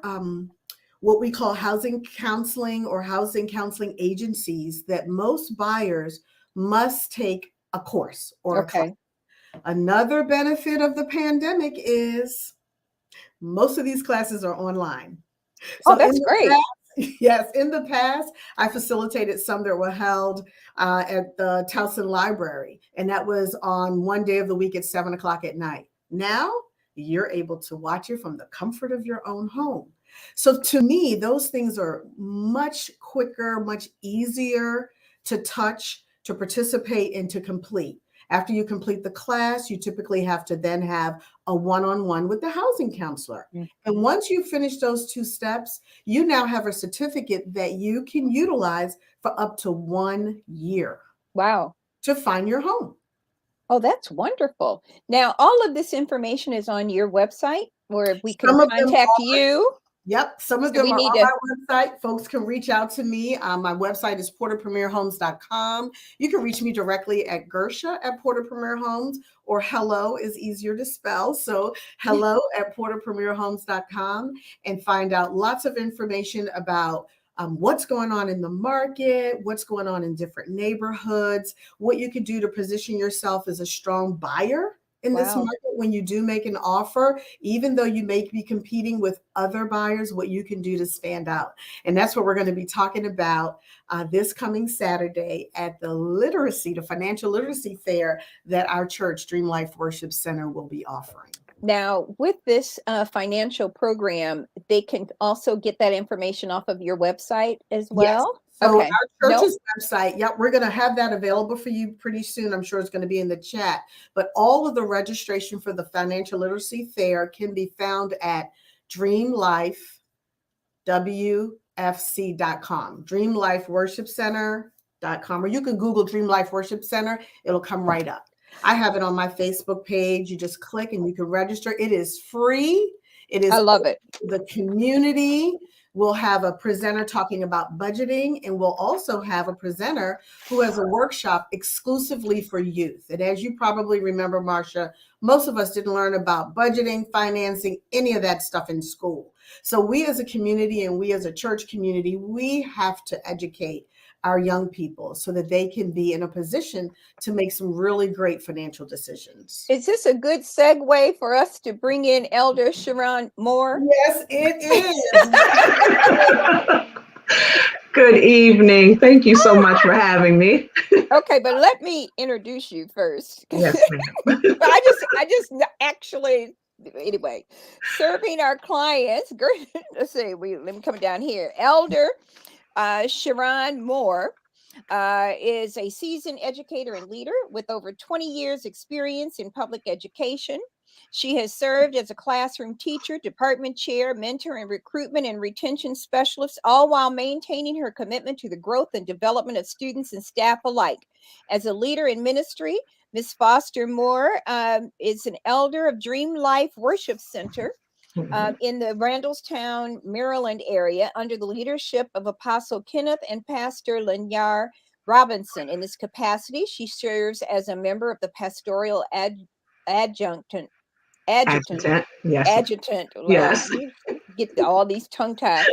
what we call housing counseling or housing counseling agencies that most buyers must take a course or a class. Another benefit of the pandemic is most of these classes are online. So that's great. Yes, in the past, I facilitated some that were held at the Towson Library, and that was on one day of the week at 7:00 at night. Now, you're able to watch it from the comfort of your own home. So to me, those things are much quicker, much easier to touch, to participate, and to complete. After you complete the class, you typically have to then have a one-on-one with the housing counselor. And once you finish those 2 steps, you now have a certificate that you can utilize for up to 1 year. Wow. To find your home. Oh, that's wonderful. Now, all of this information is on your website where we can contact you. Yep. Some of them are on my website. Folks can reach out to me. My website is porterpremierhomes.com. You can reach me directly at Gersha at Porter Premier Homes, or hello is easier to spell. So hello at porterpremierhomes.com, and find out lots of information about what's going on in the market, what's going on in different neighborhoods, what you can do to position yourself as a strong buyer in this market when you do make an offer, even though you may be competing with other buyers, what you can do to stand out. And that's what we're going to be talking about this coming Saturday at the financial literacy fair that our church, Dream Life Worship Center, will be offering. Now, with this financial program, they can also get that information off of your website as well? Yes. So our church's website, we're going to have that available for you pretty soon. I'm sure it's going to be in the chat. But all of the registration for the Financial Literacy Fair can be found at dreamlifewfc.com, dreamlifeworshipcenter.com, or you can Google Dream Life Worship Center. It'll come right up. I have it on my Facebook page. You just click and you can register. It is free. I love it. The community will have a presenter talking about budgeting, and we'll also have a presenter who has a workshop exclusively for youth. And as you probably remember, Marsha, most of us didn't learn about budgeting, financing, any of that stuff in school. So we as a community and we as a church community, we have to educate our young people so that they can be in a position to make some really great financial decisions. Is this a good segue for us to bring in Elder Sharon Moore? Yes, it is. Good evening. Thank you so much for having me. Okay, but let me introduce you first. Yes, ma'am. But I just actually, anyway, serving our clients. Let's see, let me come down here. Elder Sharon Moore is a seasoned educator and leader with over 20 years experience in public education. She has served as a classroom teacher, department chair, mentor, and recruitment and retention specialist, all while maintaining her commitment to the growth and development of students and staff alike. As a leader in ministry, Ms. Foster Moore is an elder of Dream Life Worship Center in the Randallstown, Maryland area under the leadership of Apostle Kenneth and Pastor Lanyar Robinson. In this capacity, she serves as a member of the pastoral adjutant Adjutant. Yes. adjutant, Lord, Yes. you get all these tongue tied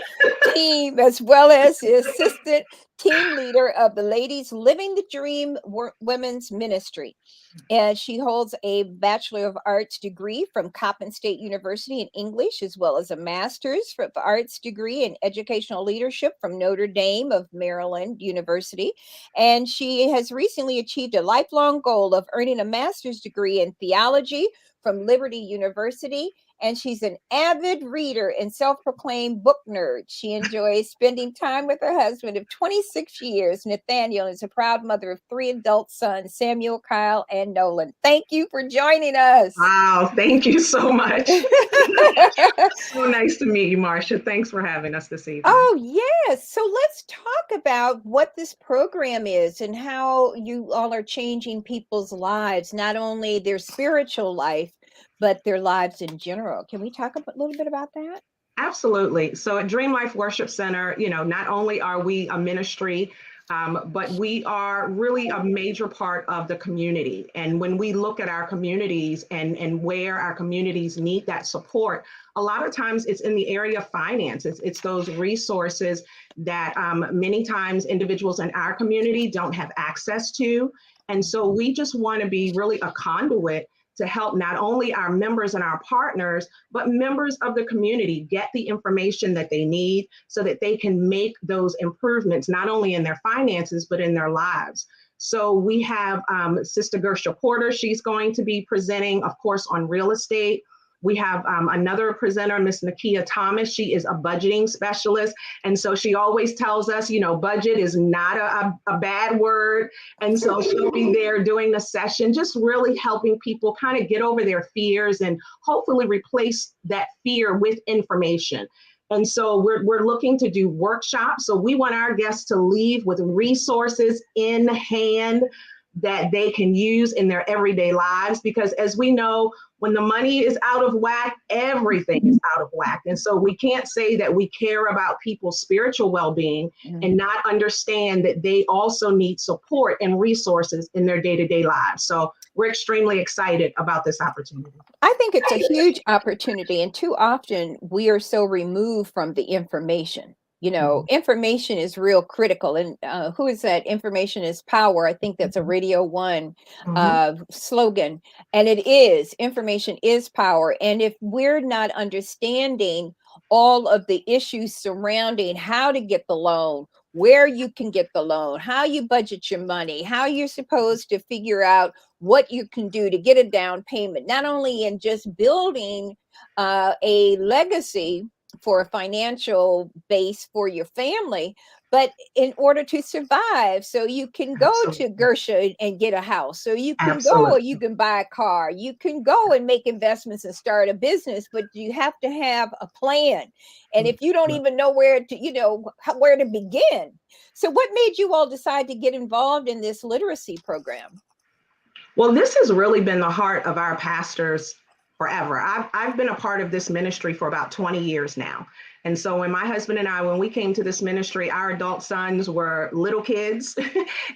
team, as well as the assistant team leader of the Ladies Living the Dream Women's Ministry. And she holds a Bachelor of Arts degree from Coppin State University in English, as well as a Master's of Arts degree in Educational Leadership from Notre Dame of Maryland University. And she has recently achieved a lifelong goal of earning a master's degree in theology from Liberty University. And she's an avid reader and self-proclaimed book nerd. She enjoys spending time with her husband of 26 years, Nathaniel, and is a proud mother of 3 adult sons, Samuel, Kyle, and Nolan. Thank you for joining us. Wow, thank you so much. So nice to meet you, Marsha. Thanks for having us this evening. Oh, yes. So let's talk about what this program is and how you all are changing people's lives, not only their spiritual life, but their lives in general. Can we talk a little bit about that? Absolutely. So at Dream Life Worship Center, not only are we a ministry, but we are really a major part of the community. And when we look at our communities and where our communities need that support, a lot of times it's in the area of finance. It's those resources that many times individuals in our community don't have access to. And so we just want to be really a conduit to help not only our members and our partners, but members of the community get the information that they need so that they can make those improvements, not only in their finances, but in their lives. So we have Sister Gersha Porter. She's going to be presenting, of course, on real estate. We have another presenter, Miss Nakia Thomas. She is a budgeting specialist. And so she always tells us, budget is not a bad word. And so she'll be there doing the session, just really helping people kind of get over their fears and hopefully replace that fear with information. And so we're looking to do workshops. So we want our guests to leave with resources in hand that they can use in their everyday lives, because as we know, when the money is out of whack, everything is out of whack. And so we can't say that we care about people's spiritual well-being and not understand that they also need support and resources in their day-to-day lives. So we're extremely excited about this opportunity. I think it's a huge opportunity, and too often we are so removed from the information. Information is real critical. And who is that? Information is power. I think that's a Radio One slogan. And it is. Information is power. And if we're not understanding all of the issues surrounding how to get the loan, where you can get the loan, how you budget your money, how you're supposed to figure out what you can do to get a down payment, not only in just building a legacy for a financial base for your family, but in order to survive. So you can go to Gersha and get a house. So you can go, you can buy a car, you can go and make investments and start a business, but you have to have a plan. And if you don't even know where to begin. So what made you all decide to get involved in this literacy program? Well, this has really been the heart of our pastors forever. I've been a part of this ministry for about 20 years now. And so when my husband and I, when we came to this ministry, our adult sons were little kids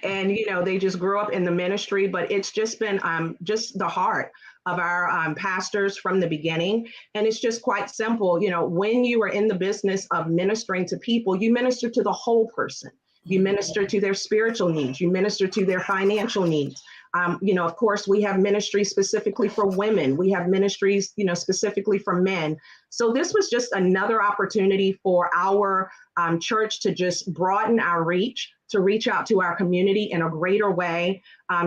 and, they just grew up in the ministry, but it's just been just the heart of our pastors from the beginning. And it's just quite simple. When you are in the business of ministering to people, you minister to the whole person. You minister to their spiritual needs. You minister to their financial needs. Of course, we have ministries specifically for women. We have ministries, specifically for men. So this was just another opportunity for our church to just broaden our reach, to reach out to our community in a greater way.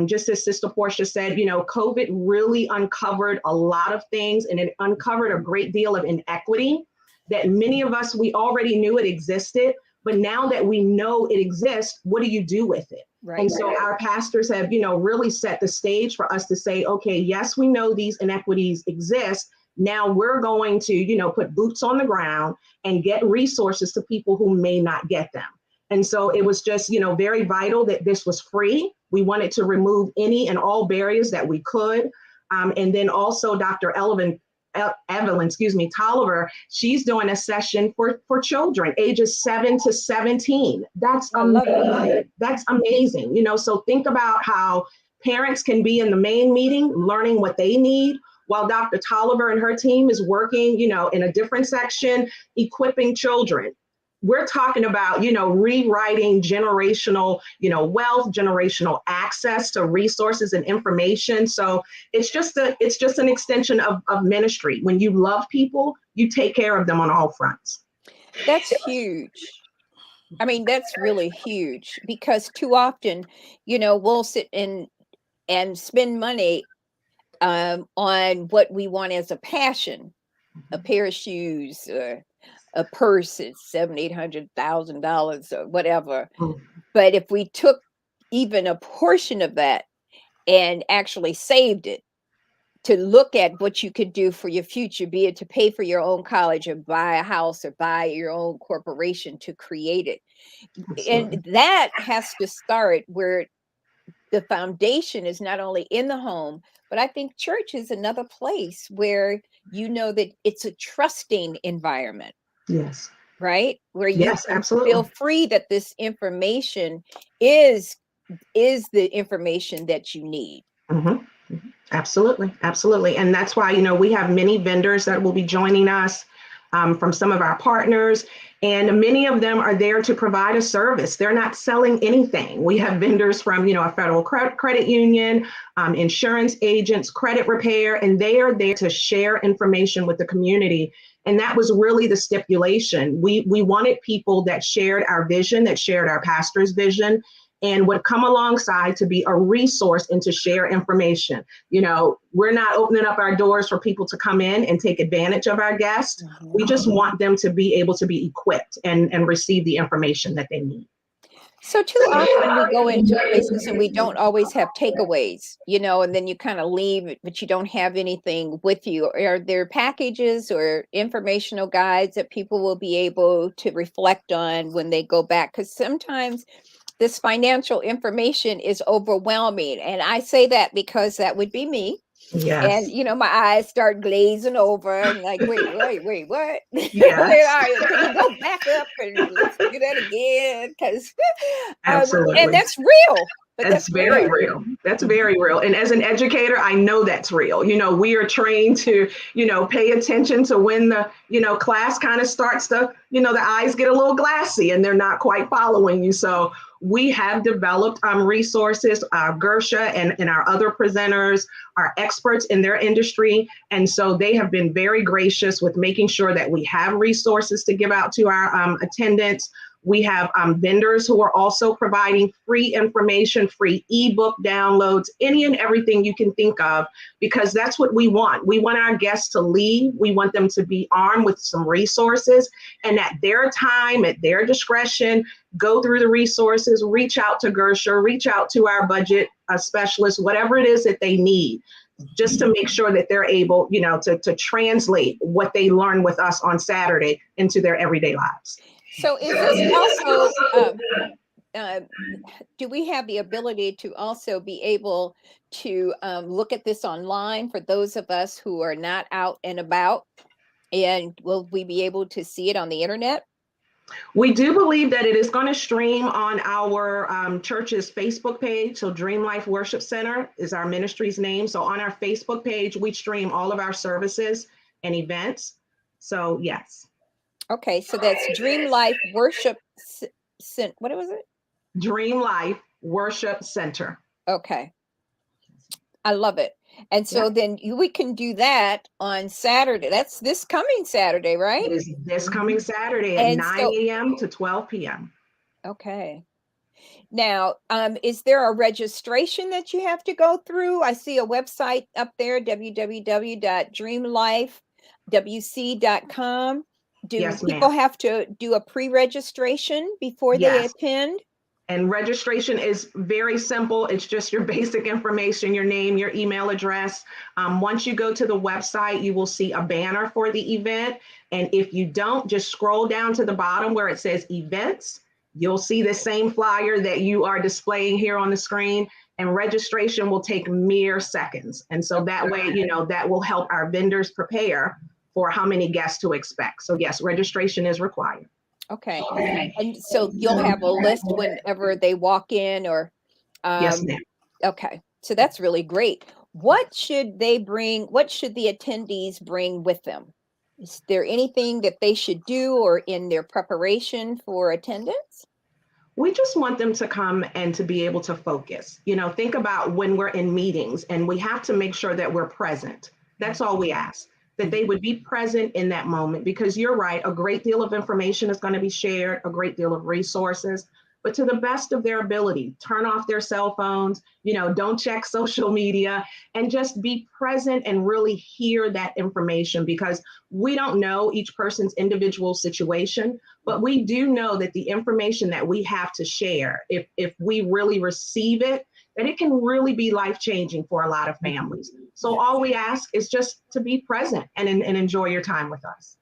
Just as Sister Portia said, COVID really uncovered a lot of things, and it uncovered a great deal of inequity that many of us, we already knew it existed. But now that we know it exists, what do you do with it? Right. And so our pastors have, really set the stage for us to say, okay, yes, we know these inequities exist. Now we're going to, put boots on the ground and get resources to people who may not get them. And so it was just, very vital that this was free. We wanted to remove any and all barriers that we could. And then also Dr. Evelyn, Tolliver, she's doing a session for children ages 7 to 17. That's amazing. That's amazing. So think about how parents can be in the main meeting learning what they need, while Dr. Tolliver and her team is working, in a different section, equipping children. We're talking about, rewriting generational, wealth, generational access to resources and information. So it's just an extension of ministry. When you love people, you take care of them on all fronts. That's huge. I mean, that's really huge, because too often, we'll sit and spend money on what we want as a passion, a pair of shoes, a purse at $700,000-$800,000 or whatever. But if we took even a portion of that and actually saved it to look at what you could do for your future, be it to pay for your own college or buy a house or buy your own corporation to create it. Absolutely. And that has to start where the foundation is not only in the home, but I think church is another place where that it's a trusting environment. Yes. Right? Where you Yes, can absolutely. feel free that this information is the information that you need. Mm-hmm. Absolutely. Absolutely. And that's why, we have many vendors that will be joining us from some of our partners, and many of them are there to provide a service. They're not selling anything. We have vendors from, a federal credit union, insurance agents, credit repair, and they are there to share information with the community. And that was really the stipulation. We wanted people that shared our vision, that shared our pastor's vision, and would come alongside to be a resource and to share information. We're not opening up our doors for people to come in and take advantage of our guests. Mm-hmm. We just want them to be able to be equipped and receive the information that they need. So too often we go into places and we don't always have takeaways, and then you kind of leave, but you don't have anything with you. Are there packages or informational guides that people will be able to reflect on when they go back? Because sometimes this financial information is overwhelming. And I say that because that would be me. Yes. And, my eyes start glazing over and like, wait, what? Yes. Can you go back up and let's do that again? Because, Absolutely. and that's real. But that's very real. That's very real. And as an educator, I know that's real. We are trained to, pay attention to when the, class kind of starts to, the eyes get a little glassy and they're not quite following you. So we have developed resources. Gersha and our other presenters are experts in their industry. And so they have been very gracious with making sure that we have resources to give out to our attendants. We have vendors who are also providing free information, free ebook downloads, any and everything you can think of, because that's what we want. We want our guests to leave. We want them to be armed with some resources, and at their time, at their discretion, go through the resources, reach out to Gersha, reach out to our budget specialist, whatever it is that they need, just to make sure that they're able, to translate what they learn with us on Saturday into their everyday lives. So is this also, do we have the ability to also be able to look at this online for those of us who are not out and about? And will we be able to see it on the internet? We do believe that it is going to stream on our church's Facebook page. So Dream Life Worship Center is our ministry's name. So on our Facebook page, we stream all of our services and events. So yes. Okay, so that's Dream Life Worship what was it? Dream Life Worship Center. Okay. I love it. And so then we can do that on Saturday. That's this coming Saturday, right? It is this coming Saturday at And 9 a.m. to 12 p.m. Okay. Now, is there a registration that you have to go through? I see a website up there, www.dreamlifewc.com. Do Yes, people ma'am. have to do a pre-registration before they Yes. attend? And registration is very simple. It's just your basic information, your name, your email address. Once you go to the website, you will see a banner for the event. And if you don't, just scroll down to the bottom where it says events. You'll see the same flyer that you are displaying here on the screen, and registration will take mere seconds. And so that way, that will help our vendors prepare for how many guests to expect. So yes, registration is required. Okay. And so you'll have a list whenever they walk in or, Yes, ma'am. okay. So that's really great. What should they bring? What should the attendees bring with them? Is there anything that they should do or in their preparation for attendance? We just want them to come and to be able to focus. Think about when we're in meetings and we have to make sure that we're present. That's all we ask, that they would be present in that moment, because you're right, a great deal of information is going to be shared, a great deal of resources, but to the best of their ability, turn off their cell phones, don't check social media, and just be present and really hear that information, because we don't know each person's individual situation, but we do know that the information that we have to share, if we really receive it, that it can really be life-changing for a lot of families. So all we ask is just to be present and enjoy your time with us.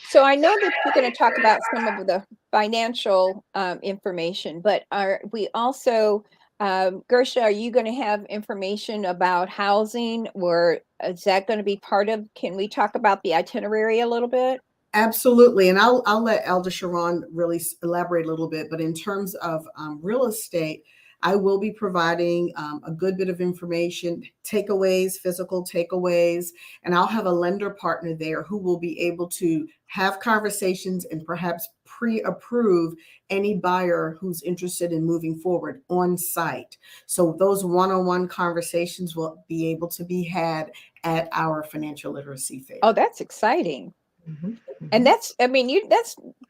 So I know that you're going to talk about some of the financial information, but are we also, Gersha, are you going to have information about housing, or is that going to be part of, can we talk about the itinerary a little bit? Absolutely. And I'll let Elder Sharon really elaborate a little bit. But in terms of real estate, I will be providing a good bit of information, takeaways, physical takeaways, and I'll have a lender partner there who will be able to have conversations and perhaps pre-approve any buyer who's interested in moving forward on site. So those one-on-one conversations will be able to be had at our financial literacy fair. Oh, that's exciting. Mm-hmm. Mm-hmm. And that's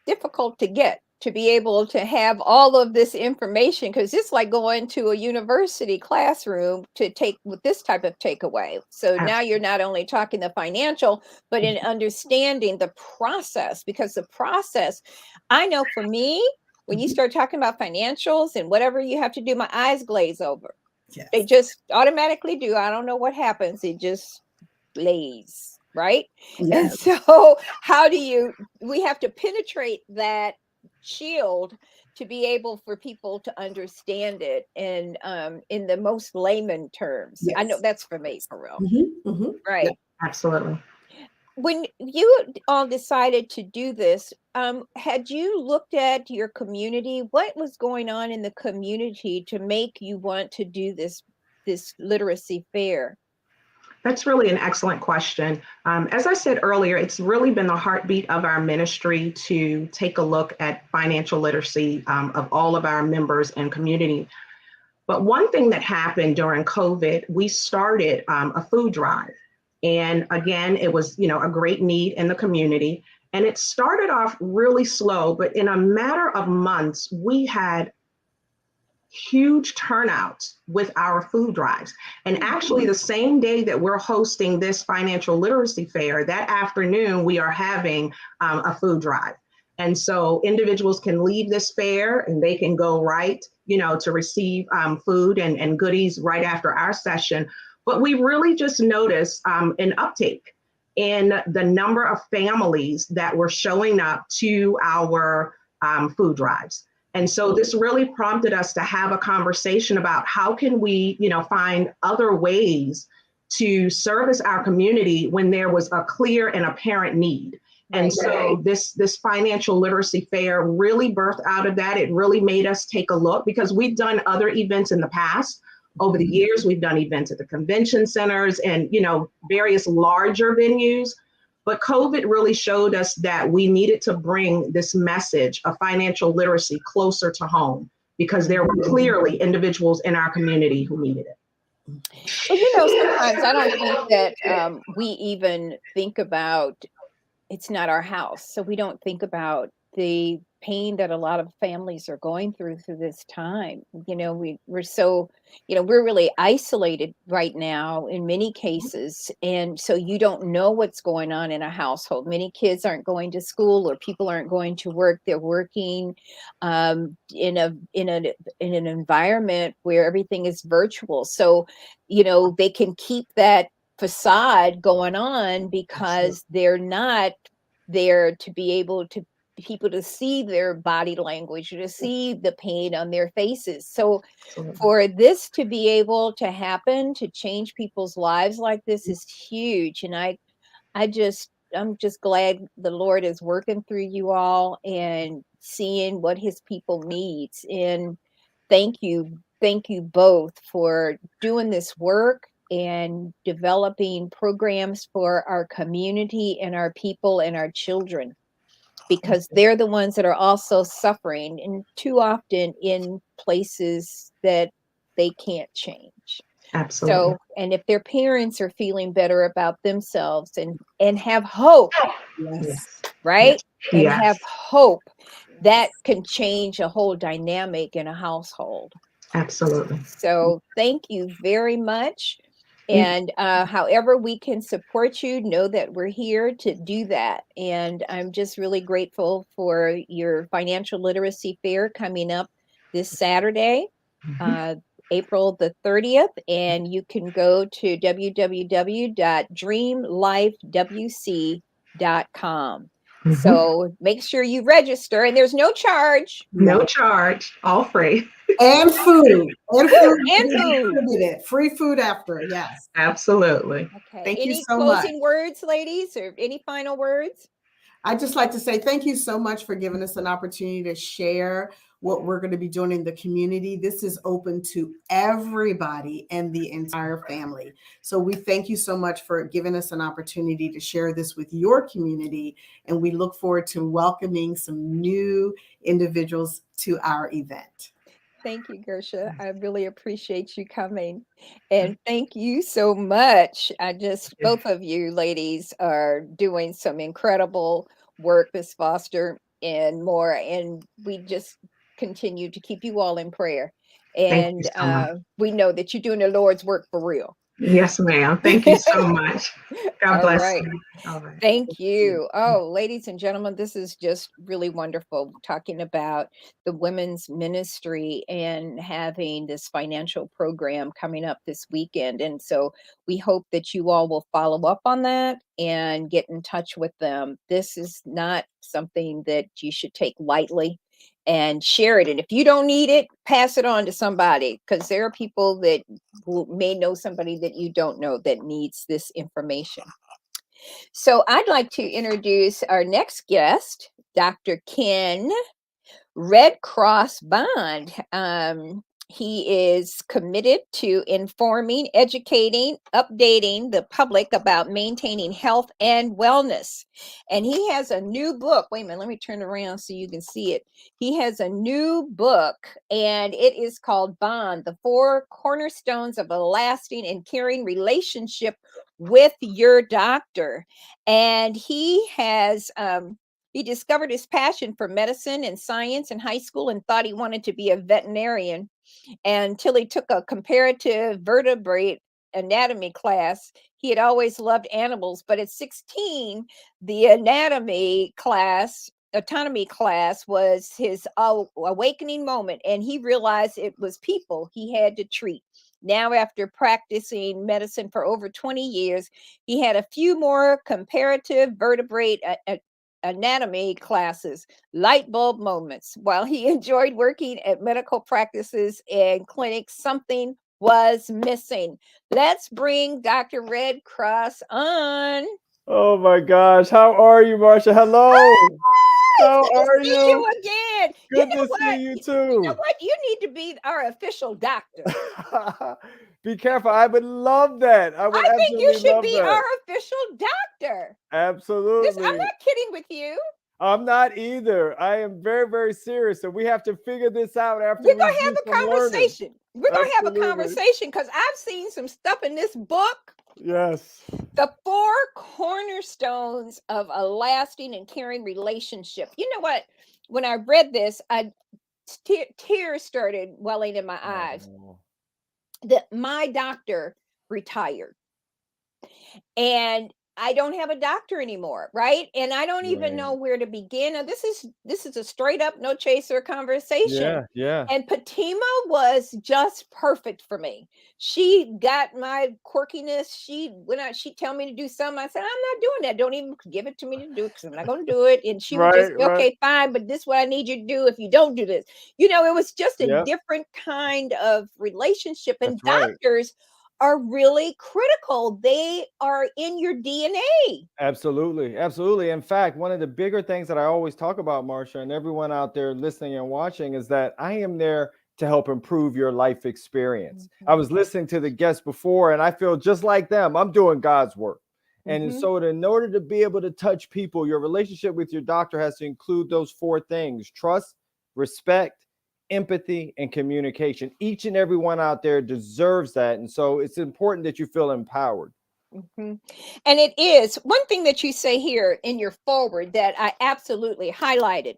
difficult to get, to be able to have all of this information, because it's like going to a university classroom to take with this type of takeaway. So Absolutely. Now you're not only talking the financial, but in understanding the process, because the process, I know for me, when you start talking about financials and whatever you have to do, my eyes glaze over. Yes. They just automatically do. I don't know what happens. It just glaze. Right. Yes. And so we have to penetrate that shield to be able for people to understand it in the most layman terms. Yes. I know that's for me, for real. Mm-hmm, mm-hmm. Right. Yep. Absolutely. When you all decided to do this, had you looked at your community? What was going on in the community to make you want to do this literacy fair? That's really an excellent question. As I said earlier, it's really been the heartbeat of our ministry to take a look at financial literacy of all of our members and community. But one thing that happened during COVID, we started a food drive. And again, it was, a great need in the community. And it started off really slow, but in a matter of months, we had huge turnouts with our food drives. And actually the same day that we're hosting this financial literacy fair, that afternoon, we are having a food drive. And so individuals can leave this fair and they can go right, to receive food and goodies right after our session. But we really just noticed an uptake in the number of families that were showing up to our food drives. And so this really prompted us to have a conversation about how can we, find other ways to service our community when there was a clear and apparent need. And so this financial literacy fair really birthed out of that. It really made us take a look, because we've done other events in the past. Over the years, we've done events at the convention centers and, various larger venues. But COVID really showed us that we needed to bring this message of financial literacy closer to home, because there were clearly individuals in our community who needed it. Well, sometimes I don't think that we even think about it's not our house. So we don't think about the pain that a lot of families are going through this time. We're so, we're really isolated right now in many cases. And so you don't know what's going on in a household. Many kids aren't going to school or people aren't going to work. They're working in an environment where everything is virtual. So, they can keep that facade going on because they're not there to be able to people to see their body language or to see the pain on their faces. So for this to be able to happen, to change people's lives like this is huge. And I'm just glad the Lord is working through you all and seeing what his people needs. And thank you both for doing this work and developing programs for our community and our people and our children, because they're the ones that are also suffering and too often in places that they can't change. Absolutely. So, and if their parents are feeling better about themselves and have hope, Yes. right? And Yes. have hope, that can change a whole dynamic in a household. Absolutely. So, thank you very much. And however we can support you, know that we're here to do that. And I'm just really grateful for your financial literacy fair coming up this Saturday, April the 30th. And you can go to www.dreamlifewc.com. So make sure you register, and there's no charge. No charge, all free. And food. And food. And food. Distributed. Free food after. Yes. Absolutely. Okay. Thank you Any so much. closing words, ladies, or any final words? I'd just like to say thank you so much for giving us an opportunity to share what we're going to be doing in the community. This is open to everybody and the entire family. So we thank you so much for giving us an opportunity to share this with your community. And we look forward to welcoming some new individuals to our event. Thank you, Gersha. I really appreciate you coming. And thank you so much. Both of you ladies are doing some incredible work, Miss Foster and more. And we just continue to keep you all in prayer. And we know that you're doing the Lord's work for real. Yes, ma'am. Thank you so much. God bless right. you. All right. Thank you. Oh, ladies and gentlemen, this is just really wonderful talking about the women's ministry and having this financial program coming up this weekend. And so we hope that you all will follow up on that and get in touch with them. This is not something that you should take lightly, and share it. And if you don't need it, pass it on to somebody, because there are people that may know somebody that you don't know that needs this information. So I'd like to introduce our next guest, Dr. Ken Red Cross Bond. He is committed to informing, educating, updating the public about maintaining health and wellness. And he has a new book. Wait a minute, let me turn around so you can see it. He has a new book, and it is called Bond, The 4 Cornerstones of a Lasting and Caring Relationship with Your Doctor. And he has he discovered his passion for medicine and science in high school and thought he wanted to be a veterinarian until he took a comparative vertebrate anatomy class. He had always loved animals, but at 16, the autonomy class was his awakening moment, and he realized it was people he had to treat. Now, after practicing medicine for over 20 years, he had a few more comparative vertebrate anatomy classes, light bulb moments. While he enjoyed working at medical practices and clinics, something was missing. Let's bring Dr. Red Cross on. Oh my gosh. How are you, Marsha? Hello. How are you? You again. Good to see you too. You know what? You need to be our official doctor. Be careful. I would love that. I think you should be our official doctor. Absolutely. I'm not kidding with you. I'm not either. I am very, very serious. So we have to figure this out after We're we gonna do have a some learning. conversation. We're gonna have a Absolutely. conversation because I've seen some stuff in this book. Yes. The four cornerstones of a lasting and caring relationship. You know what? When I read this, tears started welling in my eyes. Oh, That my doctor retired, and I don't have a doctor anymore, right? And I don't even know right. where to begin. Now, this is a straight up no chaser conversation. Yeah, yeah. And Patima was just perfect for me. She got my quirkiness. She went out, she'd tell me to do something. I said, I'm not doing that. Don't even give it to me to do it because I'm not going to do it. And she would just Right, say, right. okay, fine, but this is what I need you to do if you don't do this. It was just a Yep, different kind of relationship. And that's right. doctors are really critical. They are in your DNA. Absolutely. Absolutely. In fact, one of the bigger things that I always talk about, Marsha, and everyone out there listening and watching is that I am there to help improve your life experience. I Mhm. was listening to the guests before and I feel just like them. I'm doing God's work. And Mhm. so, in order to be able to touch people, your relationship with your doctor has to include those four things: trust, respect, empathy, and communication. Each and every one out there deserves that. And so, it's important that you feel empowered. Mhm. And it is one thing that you say here in your forward that I absolutely highlighted.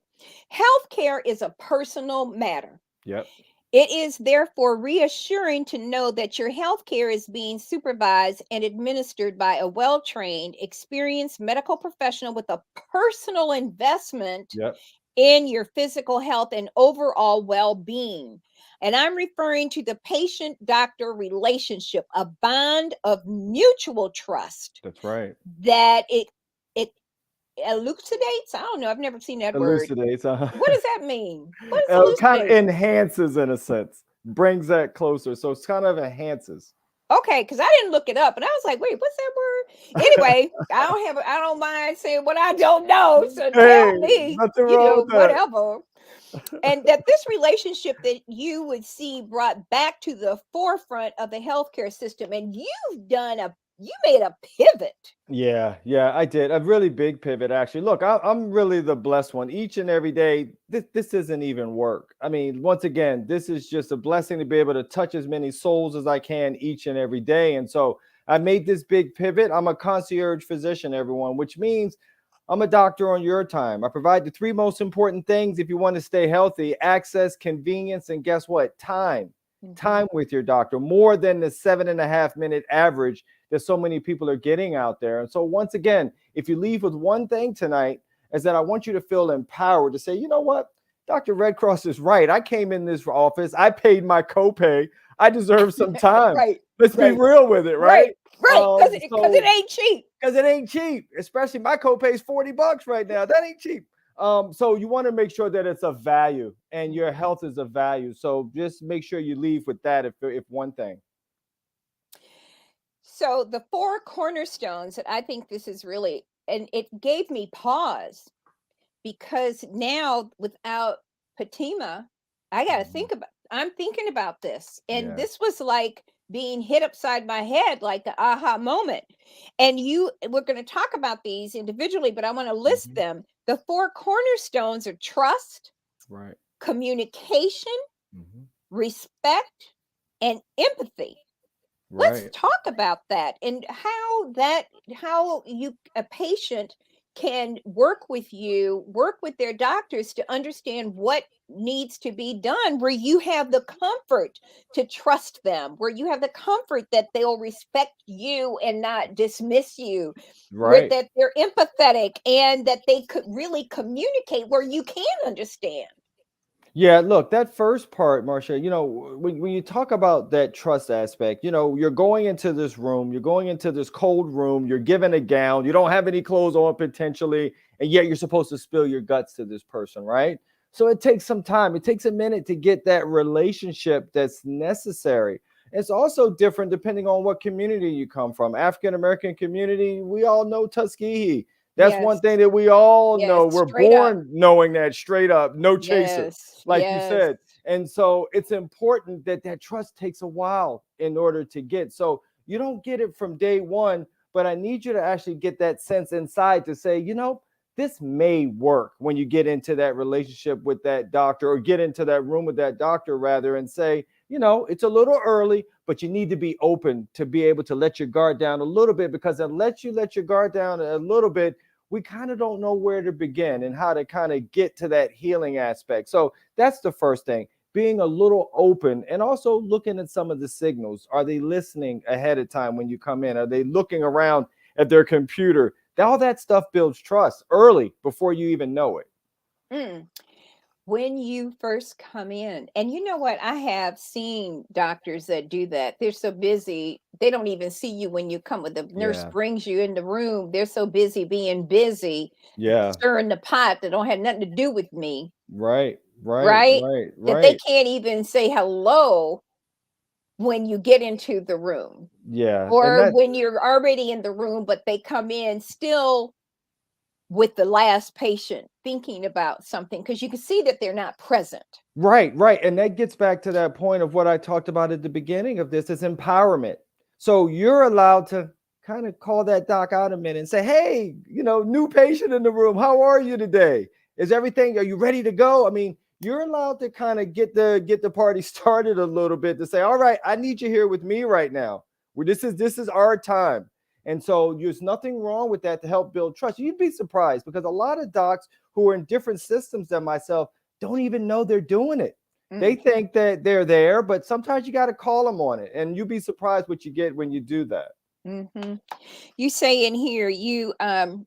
Healthcare is a personal matter. Yep. It is therefore reassuring to know that your healthcare is being supervised and administered by a well trained, experienced medical professional with a personal investment Yep. in your physical health and overall well being. And I'm referring to the patient doctor relationship, a bond of mutual trust That's right. that it elucidates. I don't know. I've never seen that word. Elucidates. What does that mean? What does Kind of elucidate? enhances in a sense, brings that closer. So it's kind of enhances. Okay, because I didn't look it up, and I was like, "Wait, what's that word?" Anyway, I don't mind saying what I don't know. So Hey, tell me, nothing wrong with that. whatever. And that this relationship that you would see brought back to the forefront of the healthcare system, and you made a pivot. Yeah, yeah, I did a really big pivot actually. Look, I'm really the blessed one. Each and every day, this isn't even work. I mean, once again, this is just a blessing to be able to touch as many souls as I can each and every day. And so I made this big pivot. I'm a concierge physician, everyone, which means I'm a doctor on your time. I provide the three most important things if you want to stay healthy: access, convenience, and guess what? Time. Mhm. Time with your doctor, more than the 7.5 minute average that so many people are getting out there. And so, once again, if you leave with one thing tonight, is that I want you to feel empowered to say, you know what? Dr. Red Cross is right. I came in this office, I paid my copay, I deserve some time. Right, Let's be right, real with it, right, right? right. Because it So ain't cheap. because it ain't cheap, especially my copay is $40 right now. That ain't cheap. So you want to make sure that it's a value and your Mhm. health is a value. So just make sure you leave with that if one thing. So the four cornerstones that I think this is really, and it gave me pause because now without Patima, I got to Mhm. I'm thinking about this. And Yeah. this was like being hit upside my head, like the aha moment. And we're going to talk about these individually, but I want to list Mhm. them. The four cornerstones are trust, Right. communication, Mhm. respect, and empathy. Let's Right. talk about that and how you a patient can work with their doctors to understand what needs to be done, where you have the comfort to trust them, where you have the comfort that they'll respect you and not dismiss you, where Right. that they're empathetic and that they could really communicate where you can understand. Yeah, look, that first part, Marcia, when you talk about that trust aspect, you're going into this room, you're going into this cold room, you're given a gown, you don't have any clothes on potentially, and yet you're supposed to spill your guts to this person, right? So it takes some time. It takes a minute to get that relationship that's necessary. It's also different depending on what community you come from. African American community, we all know Tuskegee. That's one Yes, thing that we all yes, know. We're straight up. born knowing that straight up, no chaser, Yes, like you yes. said. And so it's important that that trust takes a while in order to get. So you don't get it from day one, but I need you to actually get that sense inside to say, this may work when you get into that relationship with that doctor, or get into that room with that doctor rather, and say, it's a little early, but you need to be open to be able to let your guard down a little bit, because unless you let your guard down a little bit, we kind of don't know where to begin and how to kind of get to that healing aspect. So that's the first thing, being a little open, and also looking at some of the signals. Are they listening ahead of time when you come in? Are they looking around at their computer? All that stuff builds trust early before you even know it. When you first come in, and you know what, I have seen doctors that do that. They're so busy, they don't even see you when you come. When the nurse brings you in the room, they're so busy being busy, stirring the pot that don't have nothing to do with me. Right. That they can't even say hello when you get into the room. Or when you're already in the room, but they come in still with the last patient thinking about something, because you can see that they're not present. Right. And that gets back to that point of what I talked about at the beginning of this, is empowerment. So you're allowed to kind of call that doc out a minute and say, hey, new patient in the room. How are you today? Are you ready to go? I mean, you're allowed to kind of get the party started a little bit, to say, all right, I need you here with me right now. This is our time. And so there's nothing wrong with that to help build trust. You'd be surprised, because a lot of docs who are in different systems than myself don't even know they're doing it. They think that they're there, but sometimes you got to call them on it. And you'd be surprised what you get when you do that. You say in here,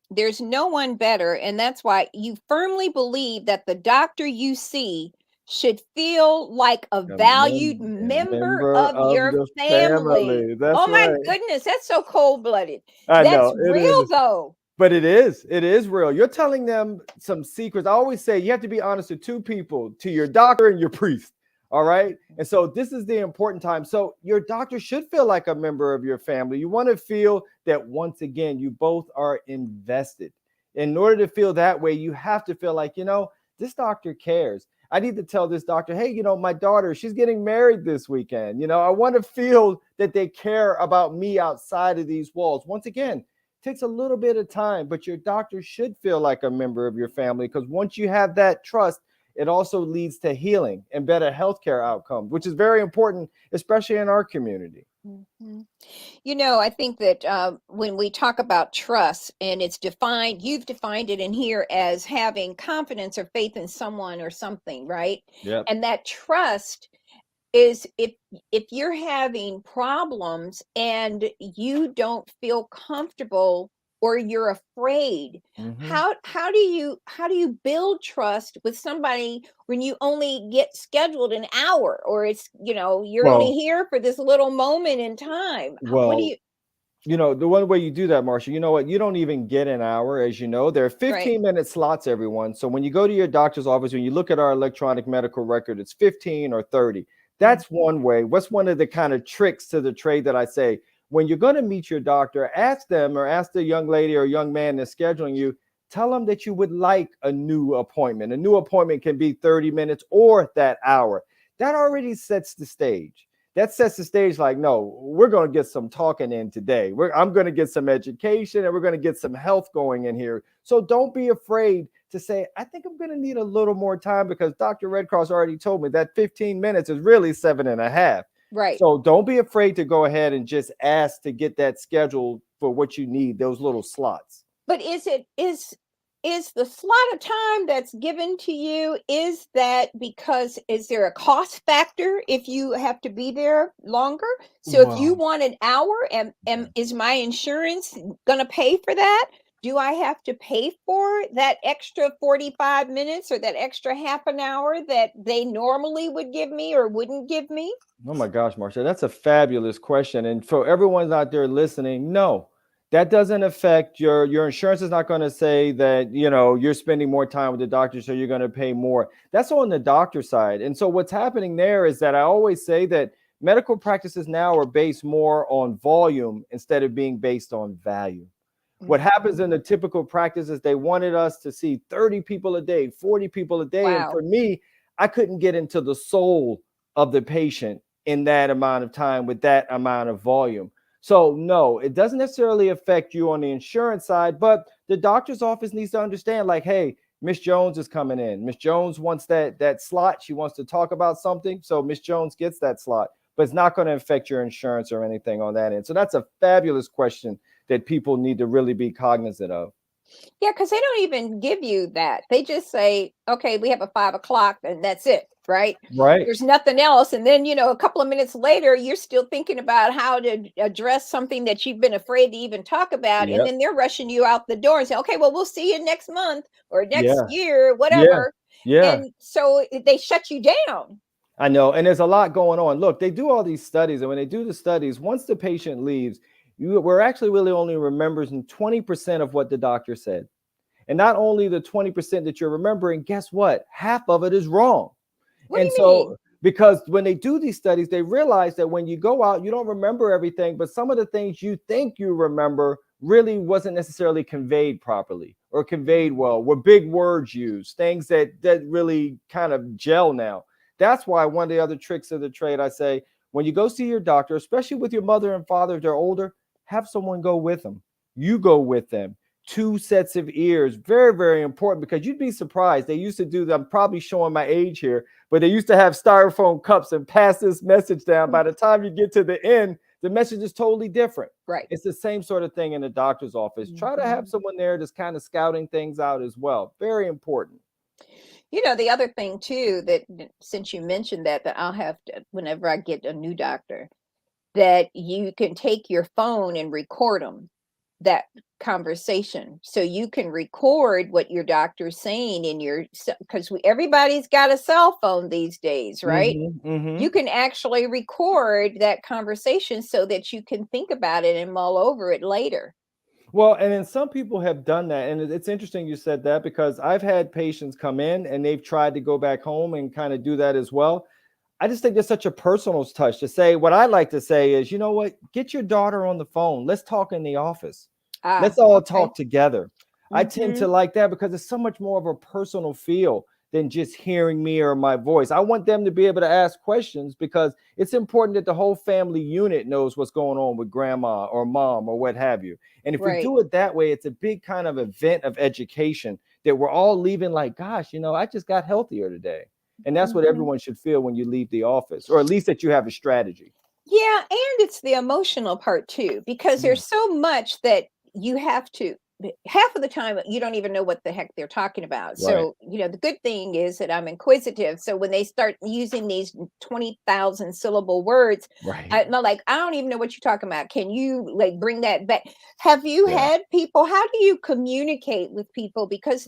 there's no one better. And that's why you firmly believe that the doctor you see should feel like a valued member of your family. That's oh my right. goodness, that's so cold-blooded. I That's know, it real is. though. But it is real. You're telling them some secrets. I always say you have to be honest to two people, to your doctor and your priest. All right. And so this is the important time. So your doctor should feel like a member of your family. You want to feel that, once again, you both are invested. In order to feel that way, you have to feel like, this doctor cares. I need to tell this doctor, hey, my daughter, she's getting married this weekend. I want to feel that they care about me outside of these walls. Once again, takes a little bit of time, but your doctor should feel like a member of your family, because once you have that trust, it also leads to healing and better healthcare outcomes, which is very important, especially in our community. I think that when we talk about trust, and it's defined, you've defined it in here as having confidence or faith in someone or something, right? Yeah. And that trust is, if you're having problems and you don't feel comfortable, or you're afraid, how do you build trust with somebody when you only get scheduled an hour, or it's you're only here for this little moment in time? What do you the one way you do that, Marsha, you know what? You don't even get an hour, as you know. There are 15-minute slots, everyone. So when you go to your doctor's office, when you look at our electronic medical record, it's 15 or 30. That's one way. What's one of the kind of tricks to the trade that I say? When you're going to meet your doctor, ask them, or ask the young lady or young man that's scheduling you, tell them that you would like a new appointment. A new appointment can be 30 minutes or that hour. That already sets the stage. That sets the stage like, no, we're going to get some talking in today. I'm going to get some education, and we're going to get some health going in here. So don't be afraid to say, I think I'm going to need a little more time, because Dr. REDCROSS already told me that 15 minutes is really 7.5. Right. So don't be afraid to go ahead and just ask to get that scheduled for what you need, those little slots. But is the slot of time that's given to you, is there a cost factor if you have to be there longer? So if you want an hour, is my insurance going to pay for that? Do I have to pay for that extra 45 minutes or that extra half an hour that they normally would give me or wouldn't give me? Oh my gosh, Marsha, that's a fabulous question. And for everyone out there listening, no, that doesn't affect your insurance. Is not going to say that, you're spending more time with the doctor, so you're going to pay more. That's on the doctor side. And so what's happening there is that I always say that medical practices now are based more on volume instead of being based on value. What happens in the typical practice is they wanted us to see 30 people a day, 40 people a day. Wow. And for me, I couldn't get into the soul of the patient in that amount of time with that amount of volume. So no, it doesn't necessarily affect you on the insurance side, but the doctor's office needs to understand, like, hey, Miss Jones is coming in. Miss Jones wants that slot. She wants to talk about something. So Miss Jones gets that slot, but it's not going to affect your insurance or anything on that end. So that's a fabulous question that people need to really be cognizant of. Yeah, because they don't even give you that. They just say, okay, we have a 5 o'clock and that's it, right? Right. There's nothing else. And then, a couple of minutes later, you're still thinking about how to address something that you've been afraid to even talk about. And Yep. then they're rushing you out the door and say, okay, well, we'll see you next month or next Yeah. year, Yeah. whatever. Yeah. And so they shut you down. I know. And there's a lot going on. Look, they do all these studies. And when they do the studies, once the patient leaves, we're actually really only remembering 20% of what the doctor said. And not only the 20% that you're remembering, guess what? Half of it is wrong. What do And you mean? so, because when they do these studies, they realize that when you go out, you don't remember everything, but some of the things you think you remember really wasn't necessarily conveyed properly or conveyed well, were big words used, things that really kind of gel now. That's why one of the other tricks of the trade, I say, when you go see your doctor, especially with your mother and father, if they're older, have someone go with them. You go with them. 2 sets of ears, very, very important, because you'd be surprised. They used to do that. I'm probably showing my age here, but they used to have styrofoam cups and pass this message down. By the time you get to the end, the message is totally different. Right. It's the same sort of thing in the doctor's office. Try to have someone there that's kind of scouting things out as well. Very important. The other thing too, that since you mentioned that I'll have to, whenever I get a new doctor, that you can take your phone and record them, that conversation. So you can record what your doctor's saying in your, because everybody's got a cell phone these days, right? You can actually record that conversation so that you can think about it and mull over it later. Well, and then some people have done that. And it's interesting you said that, because I've had patients come in and they've tried to go back home and kind of do that as well. I just think there's such a personal touch to say. What I like to say is, you know what? Get your daughter on the phone. Let's talk in the office. Let's all talk together. I tend to like that because it's so much more of a personal feel than just hearing me or my voice. I want them to be able to ask questions, because it's important that the whole family unit knows what's going on with grandma or mom or what have you. And if we do it that way, it's a big kind of event of education that we're all leaving like, gosh, I just got healthier today. And that's what everyone should feel when you leave the office, or at least that you have a strategy. Yeah, and it's the emotional part too, because there's so much that you have to, half of the time you don't even know what the heck they're talking about. So, the good thing is that I'm inquisitive. So when they start using these 20,000 syllable words, I'm like, I don't even know what you're talking about. Can you like bring that back? Have you had people, how do you communicate with people? Because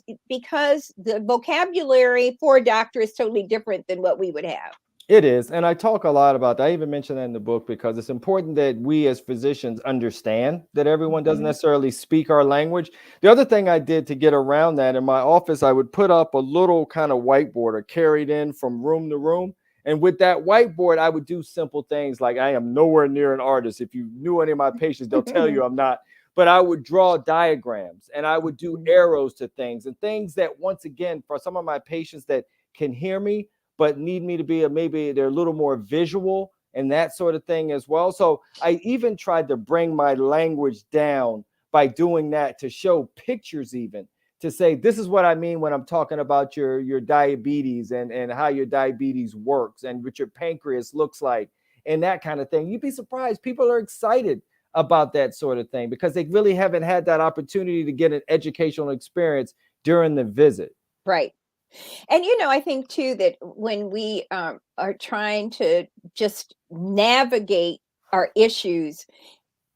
the vocabulary for a doctor is totally different than what we would have. It is. And I talk a lot about that. I even mentioned that in the book, because it's important that we as physicians understand that everyone doesn't necessarily speak our language. The other thing I did to get around that, in my office, I would put up a little kind of whiteboard or carried in from room to room. And with that whiteboard, I would do simple things like, I am nowhere near an artist. If you knew any of my patients, they'll tell you I'm not. But I would draw diagrams and I would do arrows to things, and things that, once again, for some of my patients that can hear me, but need me to be maybe they're a little more visual and that sort of thing as well. So I even tried to bring my language down by doing that, to show pictures, even to say, this is what I mean when I'm talking about your diabetes and how your diabetes works and what your pancreas looks like and that kind of thing. You'd be surprised. People are excited about that sort of thing because they really haven't had that opportunity to get an educational experience during the visit. Right. And, I think too that when we are trying to just navigate our issues,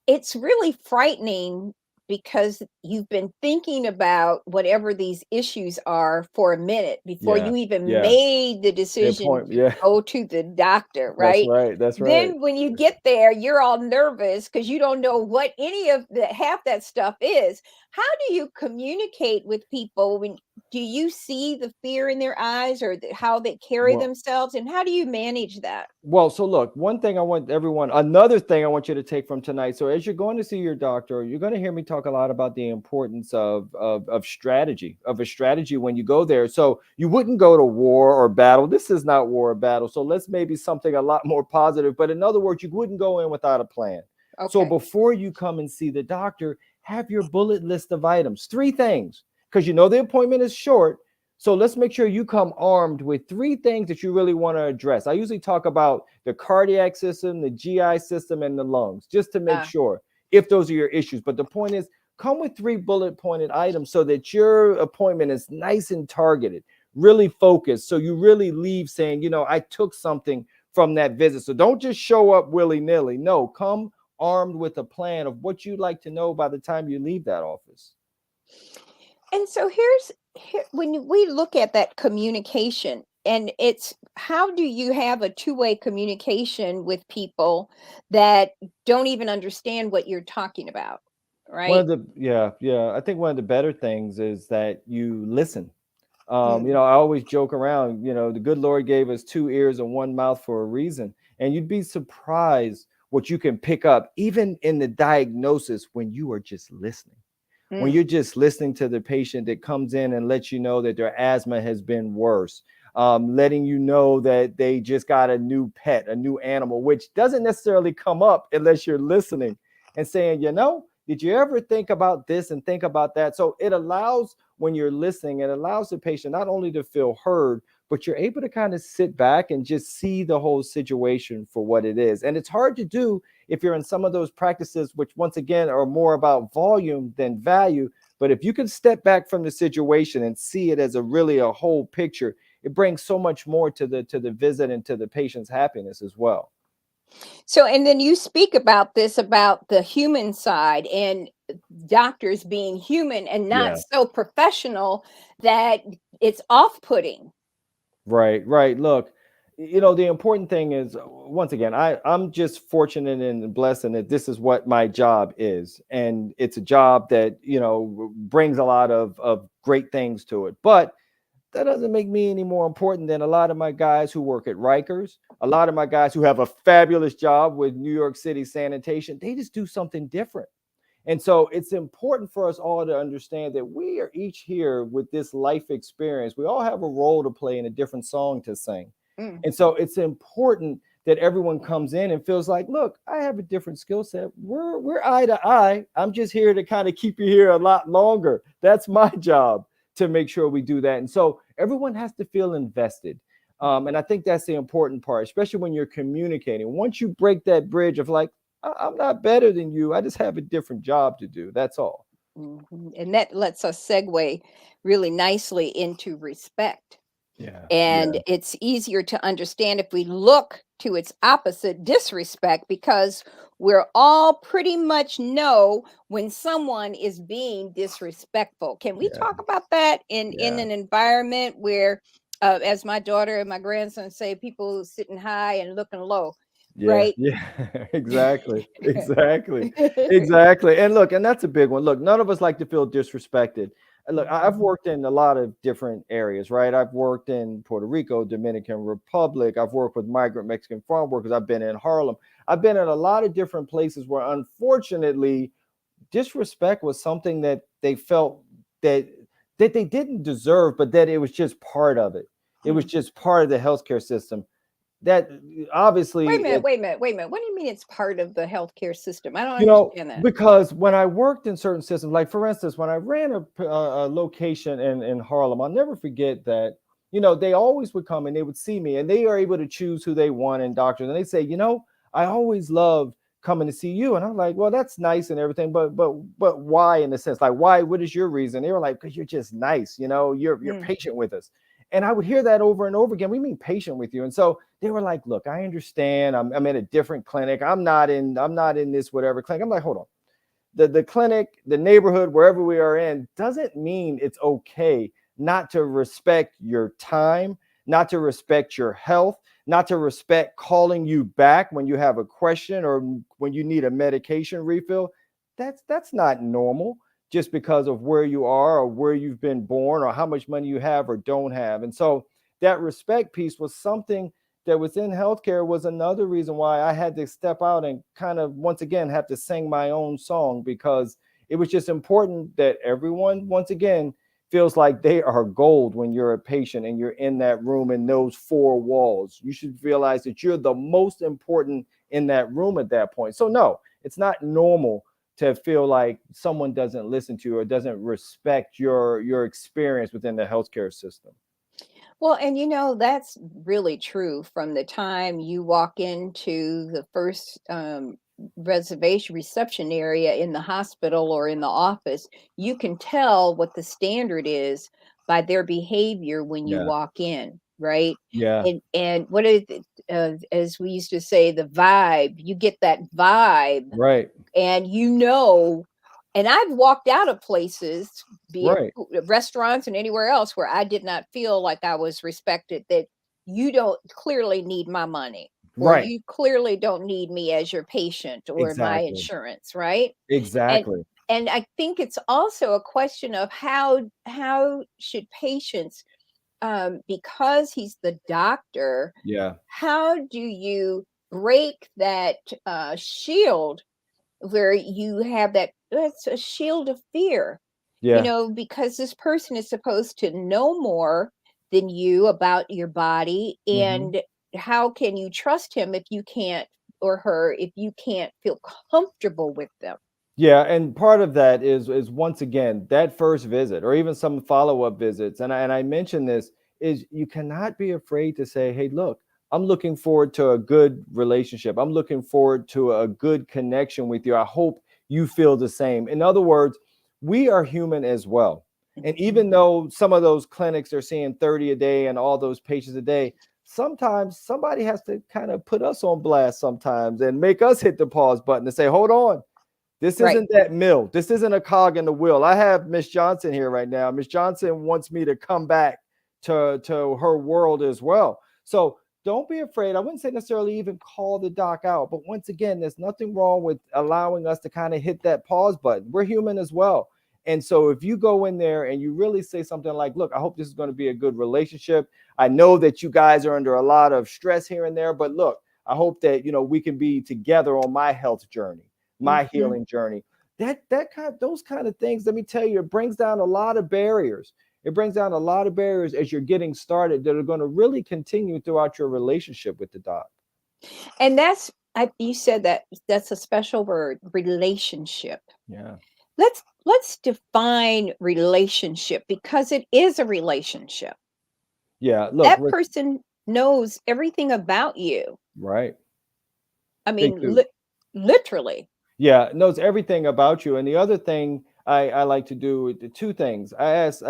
it's really frightening because you've been thinking about whatever these issues are for a minute before you even made the decision to go to the doctor, right? That's right. That's right. Then when you get there, you're all nervous because you don't know what any of the half that stuff is. How do you communicate with people when do you see the fear in their eyes or how they carry themselves, and how do you manage that? Well, so look, another thing I want you to take from tonight. So as you're going to see your doctor, you're going to hear me talk a lot about the importance of a strategy when you go there. So you wouldn't go to war or battle. This is not war or battle. So let's maybe something a lot more positive. But in other words, you wouldn't go in without a plan. So Okay. before you come and see the doctor, have your bullet list of items, 3 things, because you know the appointment is short. So let's make sure you come armed with 3 things that you really want to address. I usually talk about the cardiac system, the GI system, and the lungs, just to make sure if those are your issues. But the point is, come with 3 bullet pointed items so that your appointment is nice and targeted, really focused. So you really leave saying, you know, I took something from that visit. So don't just show up willy-nilly. No, come armed with a plan of what you'd like to know by the time you leave that office. And so when we look at that communication, and it's how do you have a two-way communication with people that don't even understand what you're talking about, One right? of the I think one of the better things is that you listen. You Mm, know, I always joke around, you know, the good Lord gave us 2 ears and 1 mouth for a reason. And you'd be surprised what you can pick up, even in the diagnosis, when you are just listening. When mm. you're just listening to the patient that comes in and lets you know that their asthma has been worse, letting you know that they just got a new pet, a new animal, which doesn't necessarily come up unless you're listening and saying, you know, did you ever think about this and think about that? So it allows, when you're listening, it allows the patient not only to feel heard, but you're able to kind of sit back and just see the whole situation for what it is. And it's hard to do if you're in some of those practices, which once again are more about volume than value. But if you can step back from the situation and see it as a whole picture, it brings so much more to the visit and to the patient's happiness as well. So, and then you speak about this, about the human side and doctors being human and not Yeah. so professional that it's off-putting. Right. Look, you know, the important thing is, once again, I'm just fortunate and blessed in that this is what my job is. And it's a job that, you know, brings a lot of great things to it. But that doesn't make me any more important than a lot of my guys who work at Rikers, a lot of my guys who have a fabulous job with New York City sanitation. They just do something different. And so it's important for us all to understand that we are each here with this life experience. We all have a role to play and a different song to sing. Mm. And so it's important that everyone comes in and feels like, look, I have a different skill set. We're eye to eye. I'm just here to kind of keep you here a lot longer. That's my job, to make sure we do that. And so everyone has to feel invested. And I think that's the important part, especially when you're communicating. Once you break that bridge of like, I'm not better than you, I just have a different job to do. That's all. Mhm. And that lets us segue really nicely into respect. Yeah. And it's easier to understand if we look to its opposite, disrespect, because we're all pretty much know when someone is being disrespectful. Can we Yeah. talk about that in Yeah. an environment where, as my daughter and my grandson say, people sitting high and looking low, Yeah. right? Yeah. Exactly. And look, and that's a big one. Look, none of us like to feel disrespected. And look, I've worked in a lot of different areas, right? I've worked in Puerto Rico, Dominican Republic. I've worked with migrant Mexican farm workers. I've been in Harlem. I've been in a lot of different places where, unfortunately, disrespect was something that they felt that they didn't deserve, but that it was just part of it. It was Hmm. just part of the healthcare system. That obviously, Wait a minute, wait a minute, wait a minute. What do you mean it's part of the healthcare system? I don't you know, understand that. because when I worked in certain systems, like for instance, when I ran a location in Harlem, I'll never forget that, you know, they always would come and they would see me and they are able to choose who they want in doctors. And they say, you know, I always loved coming to see you. And I'm like, well, that's nice and everything, but why, in a sense? Like, why? What is your reason? They were like, because you're just nice, you know, you're Mm, patient with us. And I would hear that over and over again. We mean patient with you. And so they were like, look, I understand. I'm in a different clinic. I'm not in this whatever clinic. I'm like, hold on. The clinic, the neighborhood, wherever we are in, doesn't mean it's okay not to respect your time, not to respect your health, not to respect calling you back when you have a question or when you need a medication refill. That's not normal, just because of where you are or where you've been born or how much money you have or don't have. And so that respect piece was something that within healthcare was another reason why I had to step out and kind of once again have to sing my own song, because it was just important that everyone once again feels like they are gold when you're a patient and you're in that room in those 4 walls. You should realize that you're the most important in that room at that point. So no, It's not normal to feel like someone doesn't listen to you or doesn't respect your experience within the healthcare system. Well, and that's really true from the time you walk into the first reservation reception area in the hospital or in the office. You can tell what the standard is by their behavior when you Yeah. walk in, right? Yeah. And what is it, as we used to say, the vibe, you get that vibe, Right. and and I've walked out of places, be it Right. restaurants and anywhere else, where I did not feel like I was respected, that you don't clearly need my money, or Right. you clearly don't need me as your patient or my Exactly. insurance, right? And Exactly. and I think it's also a question of how should patients, because he's the doctor, Yeah. how do you break that shield where you have that's a shield of fear, Yeah. because this person is supposed to know more than you about your body. Hmm. And how can you trust him if you can't, or her, if you can't feel comfortable with them? Yeah, and part of that is once again that first visit or even some follow-up visits. And I mentioned this is you cannot be afraid to say, "Hey, look, I'm looking forward to a good relationship. I'm looking forward to a good connection with you. I hope you feel the same." In other words, we are human as well. And Mhm. even though some of those clinics are seeing 30 a day and all those patients a day, sometimes somebody has to kind of put us on blast sometimes and make us hit the pause button and say, "Hold on. This Right. isn't that mill. This isn't a cog in the wheel." I have Miss Johnson here right now. Miss Johnson wants me to come back to her world as well. So don't be afraid. I wouldn't say necessarily even call the doc out, but once again, there's nothing wrong with allowing us to kind of hit that pause button. We're human as well. And so if you go in there and you really say something like, "Look, I hope this is going to be a good relationship. I know that you guys are under a lot of stress here and there, but look, I hope that we can be together on my health journey, my Mhm. healing journey." Those kind of things, let me tell you, it brings down a lot of barriers. It brings down a lot of barriers as you're getting started that are going to really continue throughout your relationship with the doc. And you said that's a special word, relationship. Yeah. Let's define relationship, because it is a relationship. Yeah. Look, That person knows everything about you. right. I They mean, do. literally. Yeah, knows everything about you. And the other thing I like to do, the two things. I ask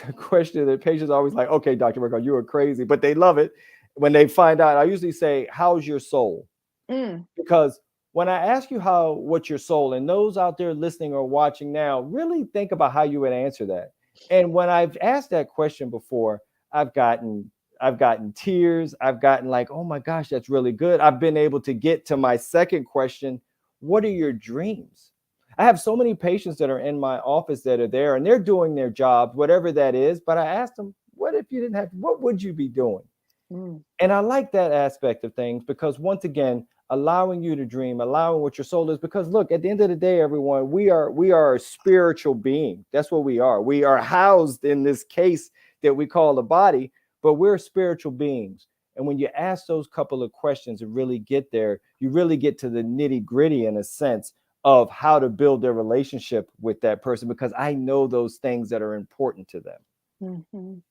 a question that patients are always like, "Okay, Dr. Rico, you are crazy," but they love it when they find out. I usually say, "How's your soul?" Mm, Because when I ask you what's your soul, and those out there listening or watching now, really think about how you would answer that. And when I've asked that question before, I've gotten I've gotten tears. I've gotten like, "Oh my gosh, that's really good." I've been able to get to my second question: "What are your dreams?" I have so many patients that are in my office that are there and they're doing their job, whatever that is. But I asked them, "What if you didn't have? What would you be doing?" mm. And I like that aspect of things because once again, allowing you to dream, allowing what your soul is, because look, at the end of the day, everyone, we are a spiritual being. That's what we are. We are housed in this case that we call the body, but we're spiritual beings. And when you ask those couple of questions and really get there, you really get to the nitty-gritty in a sense of how to build their relationship with that person, because I know those things that are important to them. Mhm.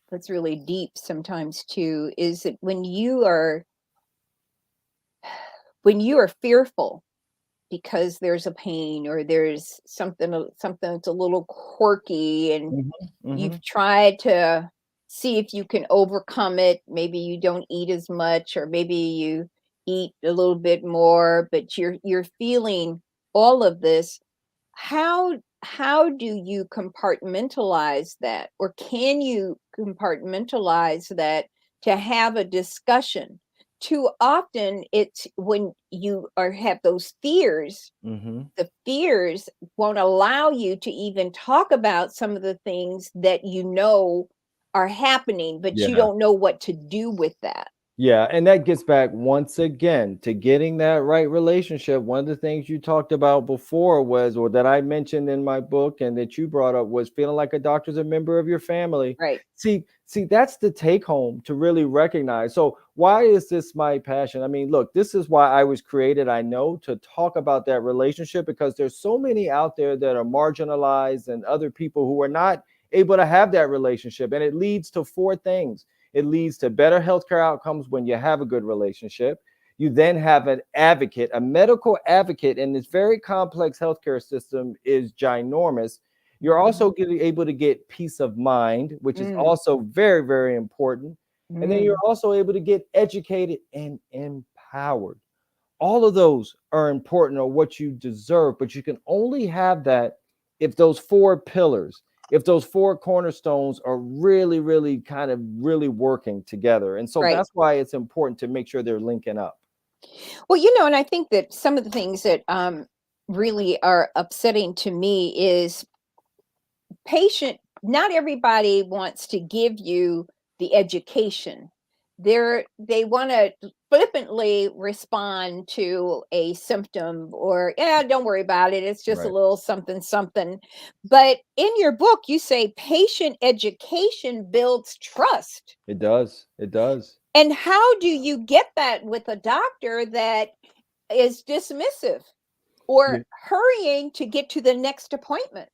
What's really deep sometimes too is that when you are fearful because there's a pain, or there's something that's a little quirky, and Mhm, you've mhm. tried to see if you can overcome it. Maybe you don't eat as much, or maybe you eat a little bit more, but you're feeling all of this. How do you compartmentalize that, or can you compartmentalize that to have a discussion? Too often it's when you are have those fears, Mhm. the fears won't allow you to even talk about some of the things that are happening, but you Yeah. don't know what to do with that. Yeah, and that gets back once again to getting that right relationship. One of the things you talked about before was, or that I mentioned in my book and that you brought up, was feeling like a doctor's a member of your family. Right. See, that's the take home to really recognize. So why is this my passion? I mean, look, this is why I was created, I know, to talk about that relationship, because there's so many out there that are marginalized and other people who are not able to have that relationship. And it leads to four things. It leads to better healthcare outcomes when you have a good relationship. You then have an advocate, a medical advocate, and this very complex healthcare system is ginormous. You're also able to get peace of mind, which is also very, very important. And then you're also able to get educated and empowered. All of those are important, or what you deserve, but you can only have that if those four pillars, if those four cornerstones are really, really kind of really working together. And so Right. that's why it's important to make sure they're linking up. Well, you know, and I think that some of the things that really are upsetting to me is not everybody wants to give you the education. They want to flippantly respond to a symptom, or, yeah, don't worry about it, it's just a Right. little something something. But in your book you say patient education builds trust. It does. It does. And how do you get that with a doctor that is dismissive or Yeah. hurrying to get to the next appointment?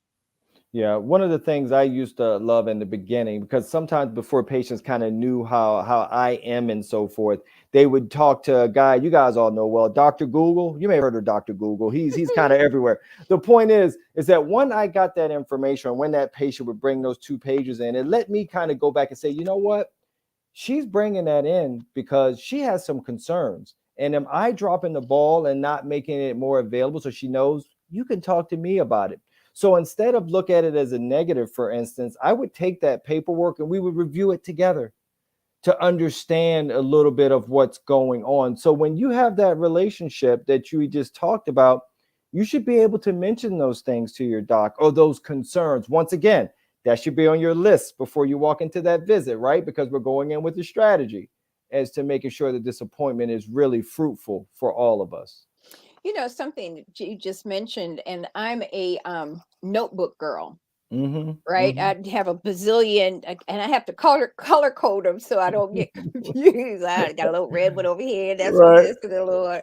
Yeah, one of the things I used to love in the beginning, because sometimes before patients kind of knew how I am and so forth, they would talk to a guy you guys all know well, Dr. Google. You may have heard of Dr. Google. He's kind of everywhere. The point is that when I got that information, or when that patient would bring those 2 pages in, it let me kind of go back and say, you know what? She's bringing that in because she has some concerns. And am I dropping the ball and not making it more available so she knows you can talk to me about it? So instead of look at it as a negative, for instance, I would take that paperwork and we would review it together to understand a little bit of what's going on. So when you have that relationship that you just talked about, you should be able to mention those things to your doc, or those concerns. Once again, that should be on your list before you walk into that visit, right? Because we're going in with the strategy as to making sure that this appointment is really fruitful for all of us. You know, something that you just mentioned, and I'm a notebook girl, right? I have a bazillion, and I have to color code them so I don't get confused. I got a little red one over here, that's for Right. this, and a little.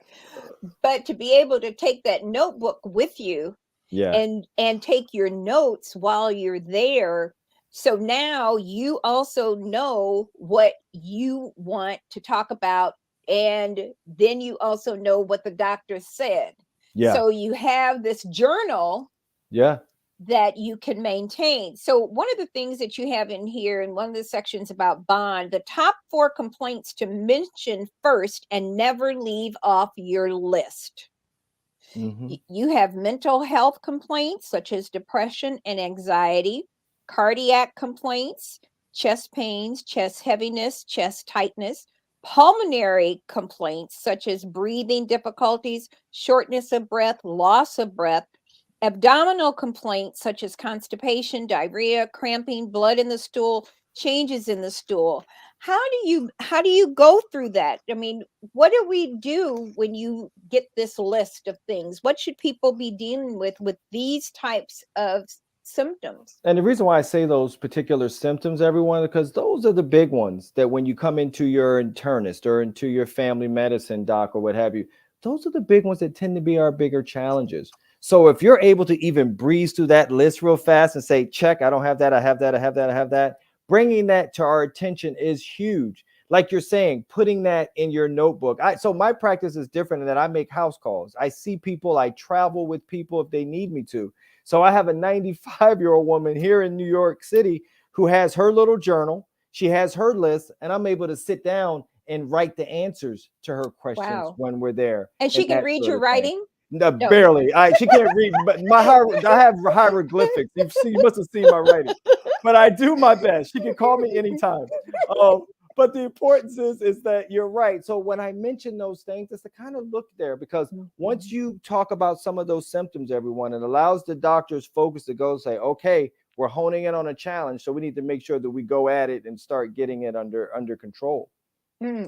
But to be able to take that notebook with you Yeah. and take your notes while you're there, so now you also know what you want to talk about, and then you also know what the doctor said. Yeah. So you have this journal Yeah. that you can maintain. So one of the things that you have in here in one of the sections about bond, the top 4 complaints to mention first and never leave off your list. You have mental health complaints such as depression and anxiety, cardiac complaints, chest pains, chest heaviness, chest tightness, pulmonary complaints such as breathing difficulties, shortness of breath, loss of breath, abdominal complaints such as constipation, diarrhea, cramping, blood in the stool, changes in the stool. How do you go through that? I mean, what do we do when you get this list of things? What should people be dealing with these types of symptoms? And the reason why I say those particular symptoms, everyone, because those are the big ones that when you come into your internist or into your family medicine doc or what have you, those are the big ones that tend to be our bigger challenges. So if you're able to even breeze through that list real fast and say, check, I don't have that, I have that, I have that, I have that, bringing that to our attention is huge. Like you're saying, putting that in your notebook. So my practice is different in that I make house calls. I see people, I travel with people if they need me to. So I have a 95-year-old woman here in New York City who has her little journal. She has her list, and I'm able to sit down and write the answers to her questions Wow. when we're there. And she can that read sort your of thing. writing? No, No. barely. She can't read, but I have hieroglyphics. You must have seen my writing, but I do my best. She can call me anytime. But the importance is that you're right. So when I mention those things, it's to kind of look there, because once you talk about some of those symptoms, everyone, it allows the doctor's focus to go say, okay, we're honing in on a challenge, so we need to make sure that we go at it and start getting it under control.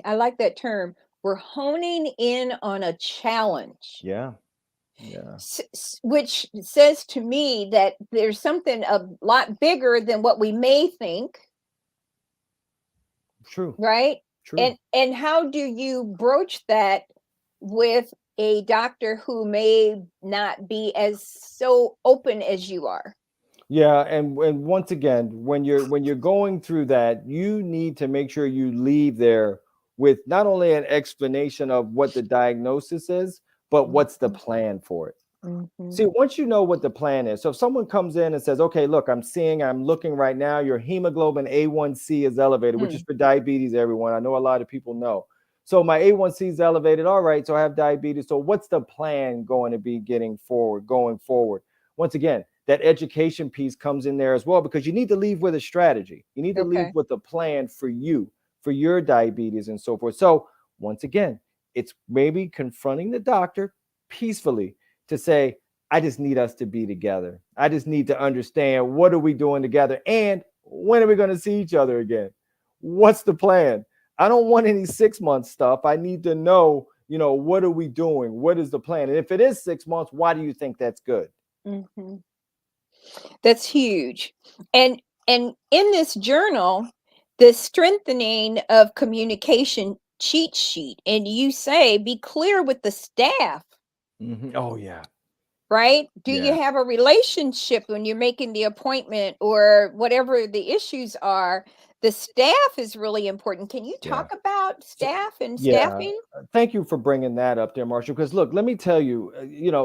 I like that term. We're honing in on a challenge. Yeah. Yeah. Which says to me that there's something a lot bigger than what we may think, True. right? True. And how do you broach that with a doctor who may not be as so open as you are? Yeah, and once again, when you're going through that, you need to make sure you leave there with not only an explanation of what the diagnosis is, but what's the plan for it. See, once you know what the plan is, so if someone comes in and says, okay, look, I'm looking right now, your hemoglobin A1C is elevated, which is for diabetes, everyone. I know a lot of people know. So my A1C is elevated. All right, so I have diabetes. So what's the plan going to be going forward? Once again, that education piece comes in there as well, because you need to leave with a strategy. You need to leave with a plan for you, for your diabetes and so forth. So once again, it's maybe confronting the doctor peacefully to say, I just need us to be together. I just need to understand, what are we doing together? And when are we going to see each other again? What's the plan? I don't want any 6 month stuff. I need to know, what are we doing? What is the plan? And if it is 6 months, why do you think that's good? That's huge. And in this journal, the strengthening of communication cheat sheet, and you say, be clear with the staff. Oh, yeah. Right? Do you have a relationship when you're making the appointment or whatever the issues are? The staff is really important. Can you talk about staff and staffing? Thank you for bringing that up there, Marsha, because look, let me tell you,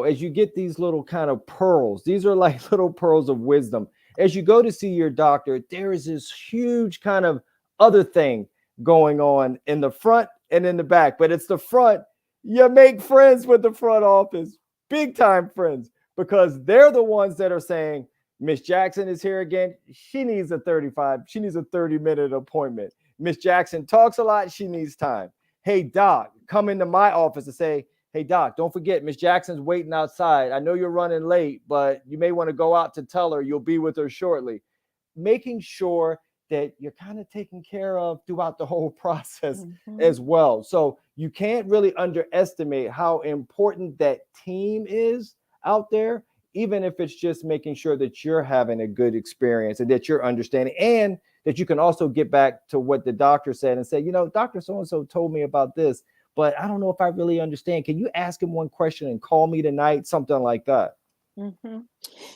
as you get these little kind of pearls, these are like little pearls of wisdom. As you go to see your doctor, there is this huge kind of other thing going on in the front and in the back. But it's the front. You make friends with the front office, big time friends, because they're the ones that are saying, Miss Jackson is here again. She needs a 30-minute appointment. Miss Jackson talks a lot. She needs time. Hey, doc, come into my office and say, hey, doc, don't forget, Miss Jackson's waiting outside. I know you're running late, but you may want to go out to tell her you'll be with her shortly. Making sure that you're kind of taken care of throughout the whole process as well. So you can't really underestimate how important that team is out there, even if it's just making sure that you're having a good experience and that you're understanding, and that you can also get back to what the doctor said and say, Dr. So-and-so told me about this, but I don't know if I really understand. Can you ask him one question and call me tonight? Something like that.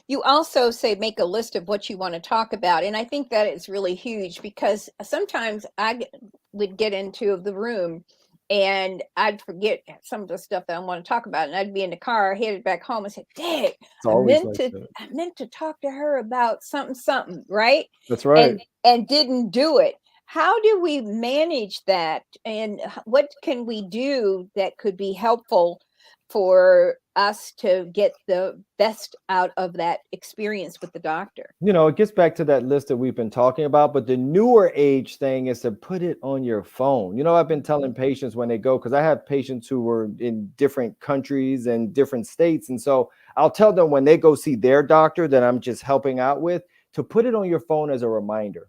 You also say, make a list of what you want to talk about. And I think that is really huge, because sometimes I would get into the room and I'd forget some of the stuff that I want to talk about. And I'd be in the car headed back home and say, Dad, I meant to talk to her about something, right? That's right. And didn't do it. How do we manage that? And what can we do that could be helpful for us to get the best out of that experience with the doctor? It gets back to that list that we've been talking about, but the newer age thing is to put it on your phone. I've been telling patients when they go, because I have patients who are in different countries and different states. And so I'll tell them when they go see their doctor that I'm just helping out with, to put it on your phone as a reminder.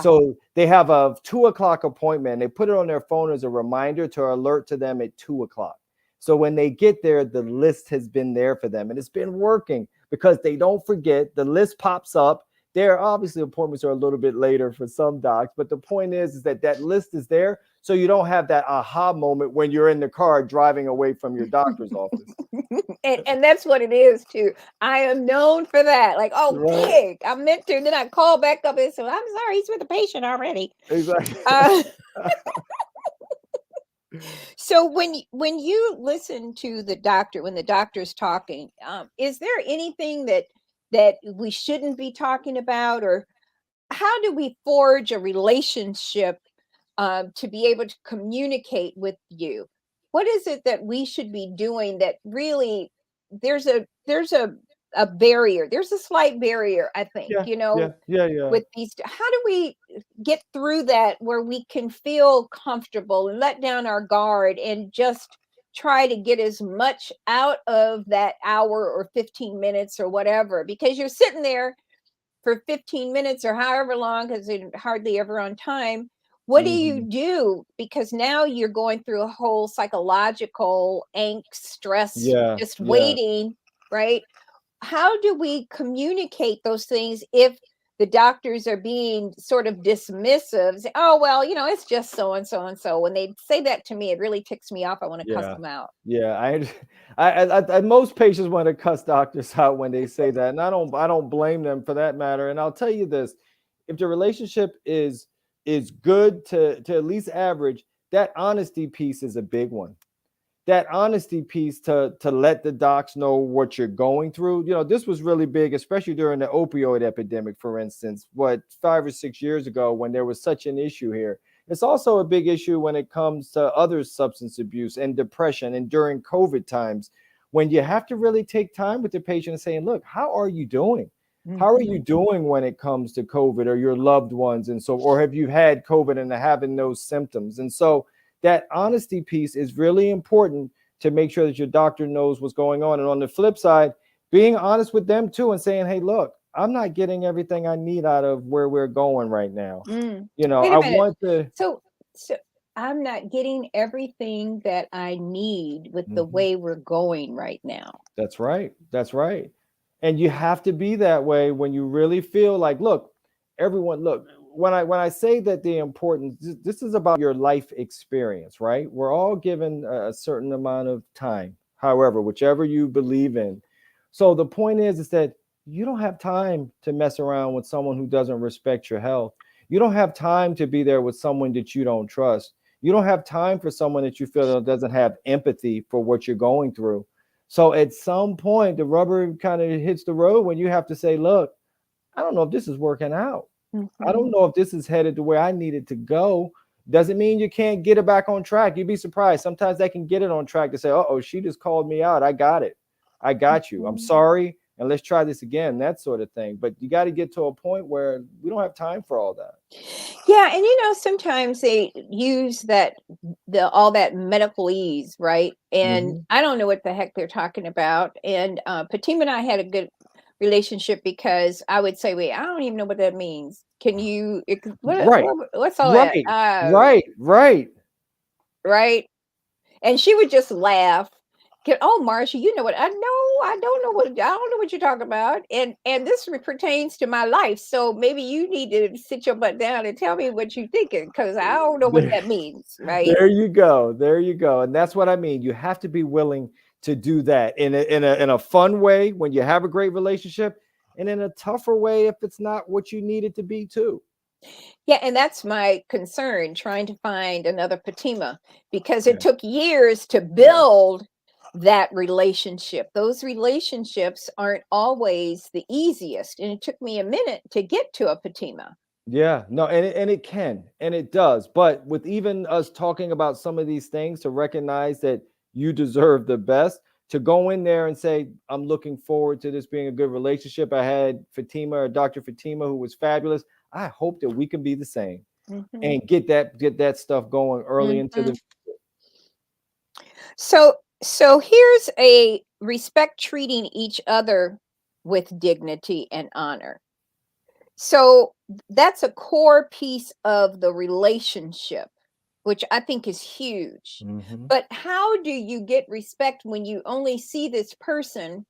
So they have a 2:00 appointment. They put it on their phone as a reminder to alert to them at 2:00. So when they get there, the list has been there for them, and it's been working because they don't forget. The list pops up. There, obviously, appointments are a little bit later for some docs, but the point is that list is there, so you don't have that aha moment when you're in the car driving away from your doctor's office. And that's what it is too. I am known for that. Like, dang, I meant to. And then I call back up and say, I'm sorry, he's with the patient already. Exactly. So when you listen to the doctor, when the doctor's talking, is there anything that we shouldn't be talking about, or how do we forge a relationship to be able to communicate with you? What is it that we should be doing that really there's a barrier, there's a slight barrier, I think, with these? How do we get through that where we can feel comfortable and let down our guard and just try to get as much out of that hour or 15 minutes or whatever? Because you're sitting there for 15 minutes or however long, because they're hardly ever on time, what do you do? Because now you're going through a whole psychological angst, stress, Yeah, just yeah. waiting, right? How do we communicate those things if the doctors are being sort of dismissive? Say, oh, well, it's just so and so and so. When they say that to me, it really ticks me off. I want to cuss Yeah, them out. yeah. Most patients want to cuss doctors out when they say that, and I don't blame them for that matter. And I'll tell you this: if the relationship is good to at least average, that honesty piece is a big one. That honesty piece to let the docs know what you're going through. This was really big, especially during the opioid epidemic, for instance, 5 or 6 years ago, when there was such an issue here. It's also a big issue when it comes to other substance abuse and depression, and during COVID times, when you have to really take time with the patient and saying, look, how are you doing? How are you doing when it comes to COVID or your loved ones? And so, or have you had COVID and are having those symptoms? And so that honesty piece is really important to make sure that your doctor knows what's going on. And on the flip side, being honest with them too and saying, hey, look, I'm not getting everything I need out of where we're going right now. Wait I a minute. want to. So I'm not getting everything that I need with the way we're going right now. That's right. That's right. And you have to be that way when you really feel like, look, everyone, look, when I say that the importance, this is about your life experience, right? We're all given a certain amount of time, however, whichever you believe in. So the point is that you don't have time to mess around with someone who doesn't respect your health. You don't have time to be there with someone that you don't trust. You don't have time for someone that you feel doesn't have empathy for what you're going through. So at some point, the rubber kind of hits the road when you have to say, look, I don't know if this is working out. I don't know if this is headed to where I need it to go. Doesn't mean you can't get it back on track. You'd be surprised. Sometimes they can get it on track to say, oh, she just called me out. I got it. I got you. I'm sorry. And let's try this again, that sort of thing. But you got to get to a point where we don't have time for all that. Yeah. And sometimes they use all that medical ease, right? And I don't know what the heck they're talking about. And Fatima and I had a good relationship because I would say, wait, I don't even know what that means. Can you, what's all that? Right. And she would just laugh. Oh, Marsha, you know what? I don't know what you're talking about. And this pertains to my life. So maybe you need to sit your butt down and tell me what you're thinking, because I don't know what that means. Right. There you go. There you go. And that's what I mean. You have to be willing to do that in a fun way when you have a great relationship, and in a tougher way if it's not what you need it to be too. Yeah, and that's my concern, trying to find another Fatima, because it took years to build that relationship. Those relationships aren't always the easiest, and it took me a minute to get to a Fatima. Yeah, no, and it can, and it does. But with even us talking about some of these things, to recognize that you deserve the best, to go in there and say, I'm looking forward to this being a good relationship. I had Fatima, or Dr. Fatima, who was fabulous. I hope that we can be the same and get that stuff going early into the. So here's a respect, treating each other with dignity and honor. So that's a core piece of the relationship, which I think is huge. But how do you get respect when you only see this person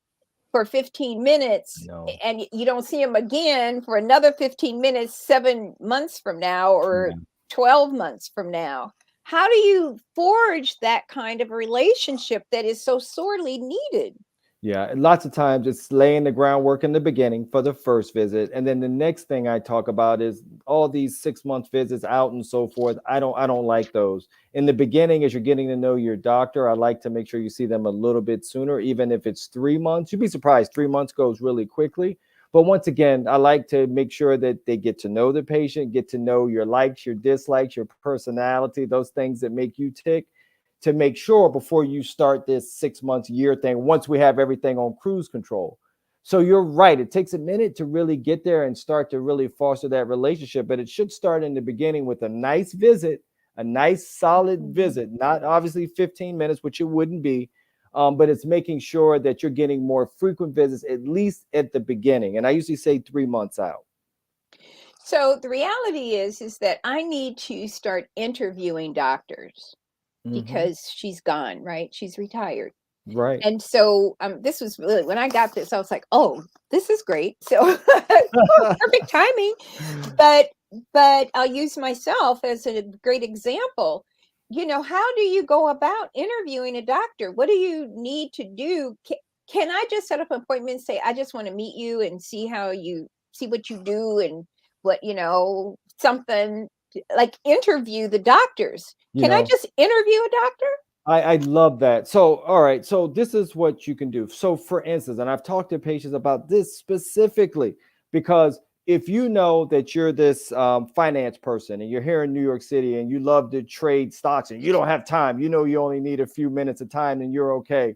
for 15 minutes and you don't see him again for another 15 minutes, 7 months from now or 12 months from now? How do you forge that kind of relationship that is so sorely needed? Yeah, lots of times it's laying the groundwork in the beginning for the first visit, and then the next thing I talk about is all these 6-month visits out and so forth. I don't like those. In the beginning, as you're getting to know your doctor, I like to make sure you see them a little bit sooner, even if it's 3 months. You'd be surprised, 3 months goes really quickly. But once again, I like to make sure that they get to know the patient, get to know your likes, your dislikes, your personality, those things that make you tick, to make sure before you start this 6 months, year thing, once we have everything on cruise control. So you're right. It takes a minute to really get there and start to really foster that relationship, but it should start in the beginning with a nice visit, a nice solid visit, not obviously 15 minutes, which it wouldn't be, but it's making sure that you're getting more frequent visits, at least at the beginning. And I usually say 3 months out. So the reality is that I need to start interviewing doctors because she's gone, right? She's retired. Right. And so this was really when I got this, I was like, oh, this is great. So perfect timing. But I'll use myself as a great example. You know, how do you go about interviewing a doctor? What do you need to do? Can I just set up an appointment and say, I just want to meet you and see how you see what you do and what, you know, something like interview the doctors? You Can I know, just interview a doctor? I love that. So, all right. So this is what you can do. So for instance, and I've talked to patients about this specifically because if you know that you're this finance person and you're here in New York City and you love to trade stocks and you don't have time, you know, you only need a few minutes of time and you're okay.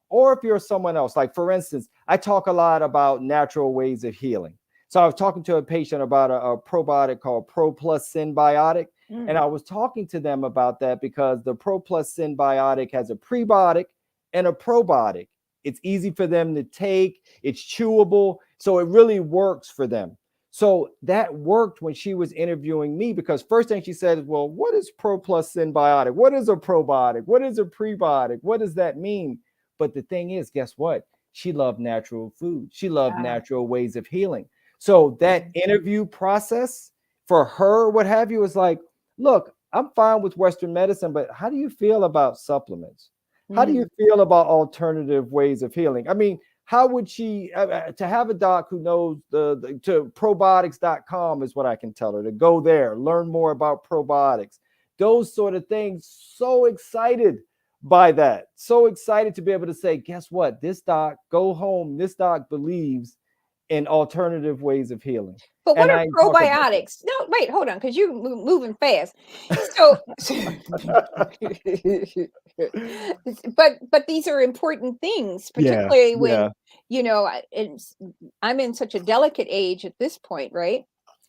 Or if you're someone else, like for instance, I talk a lot about natural ways of healing. So I was talking to a patient about a probiotic called Pro Plus Symbiotic. And I was talking to them about that because the Pro Plus Symbiotic has a prebiotic and a probiotic. It's easy for them to take, it's chewable. So it really works for them. So that worked when she was interviewing me because first thing she said is, well, what is Pro Plus Symbiotic? What is a probiotic? What is a prebiotic? What does that mean? But the thing is, guess what? She loved natural food. She loved natural ways of healing. So that interview process for her, what have you, is like, look, I'm fine with Western medicine, but how do you feel about supplements? How do you feel about alternative ways of healing? I mean, how would she, to have a doc who knows to probiotics.com is what I can tell her, to go there, learn more about probiotics, those sort of things. So excited by that. So excited to be able to say, guess what? This doc, go home. This doc believes in alternative ways of healing. But what And are I talk about that. probiotics? No, wait, hold on, because you're moving fast. So, but these are important things, Yeah, particularly when yeah. you know I'm in such a delicate age at this point, right?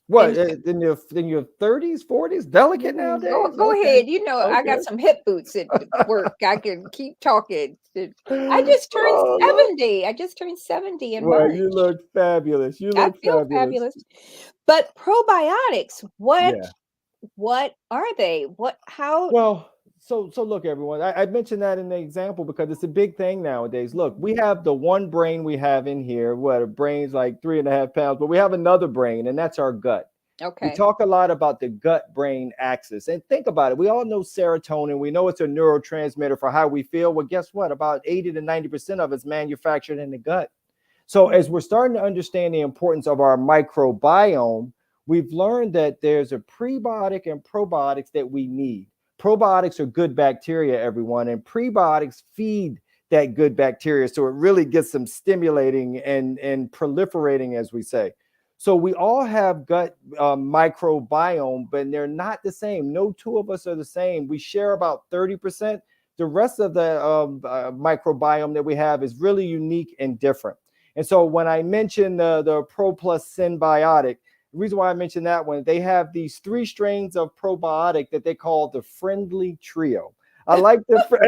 What And in your 30s, 40s? Delicate nowadays? go Okay, ahead. You know, I okay. got some hip boots at work. I can keep talking. I just turned Oh, Lord. 70. I just turned 70 in Well, you March. look fabulous. You I look feel fabulous. fabulous. But probiotics, Yeah. what are they? What how Well, so look, everyone. I mentioned that in the example because it's a big thing nowadays. Look, we have the one brain we have in here. What a brain's like 3.5 pounds, but we have another brain, and that's our gut. We okay. talk a lot about the gut-brain axis, and think about it. We all know serotonin. We know it's a neurotransmitter for how we feel. Well, guess what? About 80 to 90% of it's manufactured in the gut. So as we're starting to understand the importance of our microbiome, we've learned that there's a prebiotic and probiotics that we need. Probiotics are good bacteria, everyone, and prebiotics feed that good bacteria. So it really gets them stimulating and proliferating, as we say. So we all have gut microbiome, but they're not the same. No two of us are the same. We share about 30%. The rest of the microbiome that we have is really unique and different. And so when I mentioned the Pro Plus Symbiotic, the reason why I mentioned that one, they have these 3 strains of probiotic that they call the friendly trio. I like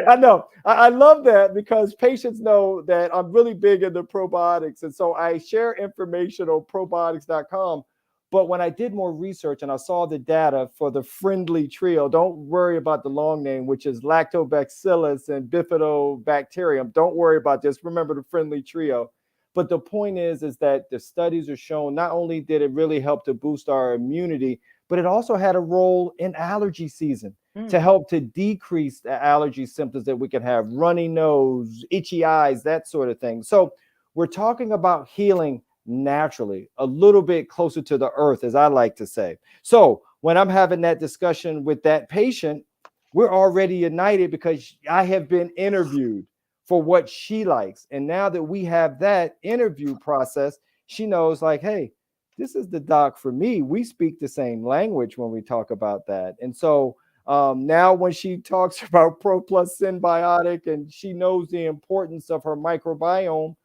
I know, I love that because patients know that I'm really big into probiotics. And so I share information on probiotics.com. But when I did more research and I saw the data for the friendly trio, don't worry about the long name, which is lactobacillus and bifidobacterium. Don't worry about this. Remember the friendly trio. But the point is that the studies are shown not only did it really help to boost our immunity, but it also had a role in allergy season to help to decrease the allergy symptoms that we can have, runny nose, itchy eyes, that sort of thing. So we're talking about healing naturally, a little bit closer to the earth, as I like to say. So when I'm having that discussion with that patient, we're already united because I have been interviewed for what she likes. And now that we have that interview process, she knows like, hey, this is the doc for me. We speak the same language when we talk about that. And so now when she talks about Pro Plus Symbiotic and she knows the importance of her microbiome,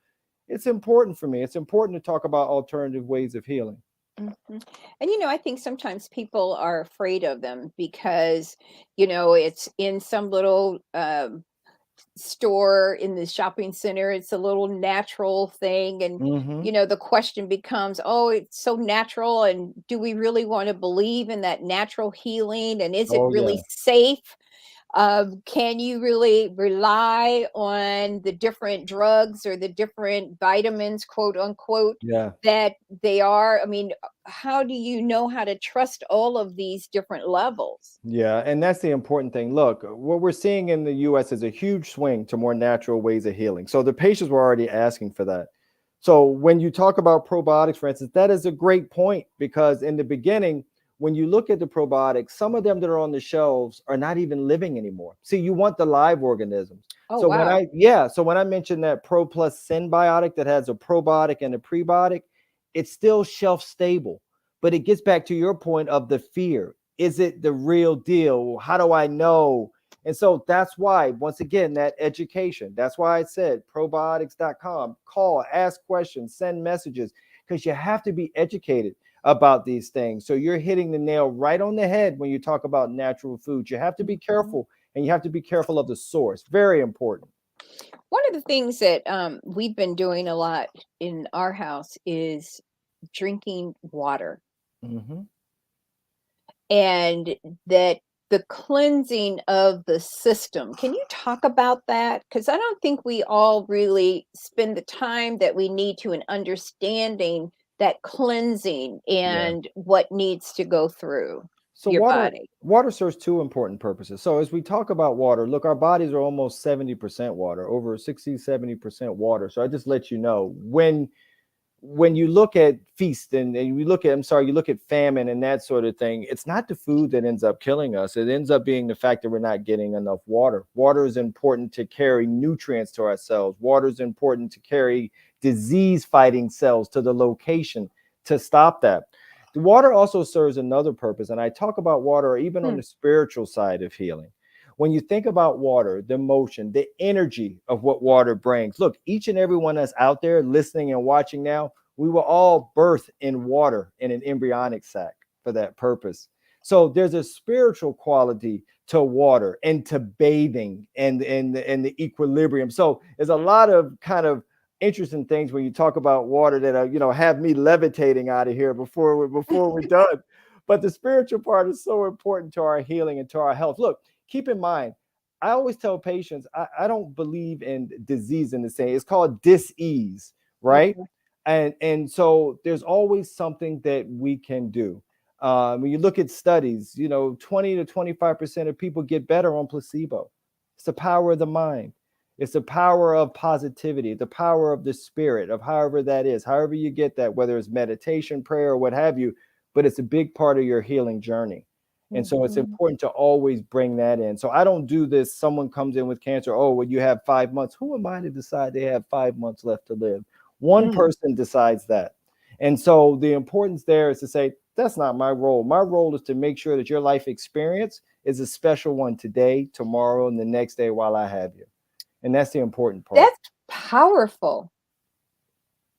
it's important for me. It's important to talk about alternative ways of healing. And you know, I think sometimes people are afraid of them because, you know, it's in some little store in the shopping center. It's a little natural thing. And, Mm-hmm. the question becomes, oh, it's so natural. And do we really want to believe in that natural healing? And is it Oh yeah. really safe? Can you really rely on the different drugs or the different vitamins, quote unquote, Yeah. that they are? I mean, how do you know how to trust all of these different levels? Yeah, and that's the important thing. Look, what we're seeing in the US is a huge swing to more natural ways of healing. So the patients were already asking for that. So when you talk about probiotics, for instance, that is a great point, because in the beginning, when you look at the probiotics, some of them that are on the shelves are not even living anymore. See, you want the live organisms. Oh, So wow. when I mentioned that Pro Plus Synbiotic that has a probiotic and a prebiotic, it's still shelf stable. But it gets back to your point of the fear. Is it the real deal? How do I know? And so that's why, once again, that education, that's why I said probiotics.com, call, ask questions, send messages, because you have to be educated about these things. So you're hitting the nail right on the head when you talk about natural foods. You have to be careful, and you have to be careful of the source. Very important. One of the things that we've been doing a lot in our house is drinking water, Mm-hmm. and that the cleansing of the system. Can you talk about that? Because I don't think we all really spend the time that we need to in understanding that cleansing Yeah. and what needs to go through So your water body. water serves two important purposes. So as we talk about water, look, our bodies are almost 70% water, over 60-70% water. So I just let you know, when you look at feast and you look at, you look at famine and that sort of thing, it's not the food that ends up killing us. It ends up being the fact that we're not getting enough water. Water is important to carry nutrients to our cells. Water is important to carry disease fighting cells to the location to stop that. The water also serves another purpose. And I talk about water even on Hmm. the spiritual side of healing. When you think about water, the motion, the energy of what water brings. Look, each and every one that's out there listening and watching now, we were all birthed in water in an embryonic sac for that purpose. So there's a spiritual quality to water and to bathing and the equilibrium. So there's a lot of kind of interesting things when you talk about water that have me levitating out of here before we're done. But the spiritual part is so important to our healing and to our health. Look, keep in mind, I always tell patients, I don't believe in disease in the same. It's called dis-ease, right? Mhm. And so there's always something that we can do. When you look at studies, 20 to 25% of people get better on placebo. It's the power of the mind. It's the power of positivity, the power of the spirit, of however that is, however you get that, whether it's meditation, prayer, or what have you, but it's a big part of your healing journey. And so it's Mhm. important to always bring that in. So I don't do this. Someone comes in with cancer. Oh, well, you have 5 months. Who am I to decide they have 5 months left to live? One Mm. person decides that. And so the importance there is to say, that's not my role. My role is to make sure that your life experience is a special one today, tomorrow, and the next day while I have you. And that's the important part. That's powerful.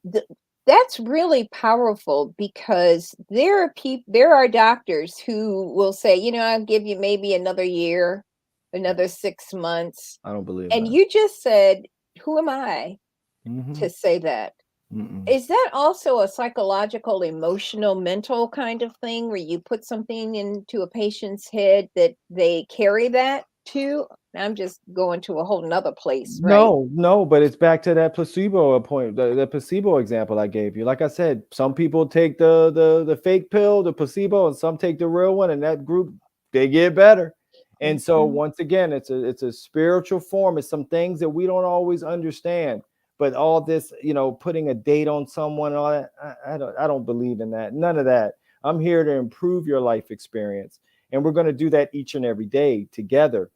Th- that's really powerful, because there are doctors who will say, I'll give you maybe another year, another 6 months. I don't believe And that. you just said, who am I Mm-hmm. to say that? Mm-mm. Is that also a psychological, emotional, mental kind of thing where you put something into a patient's head that they carry that to? I'm just going to a whole nother place, right? No, but it's back to that placebo point, the placebo example I gave you. Like I said, some people take the fake pill, the placebo, and some take the real one, and that group, they get better. And so Mhm. once again, it's a spiritual form. It's some things that we don't always understand. But all this, putting a date on someone and all that, I don't believe in that. None of that. I'm here to improve your life experience, and we're going to do that each and every day together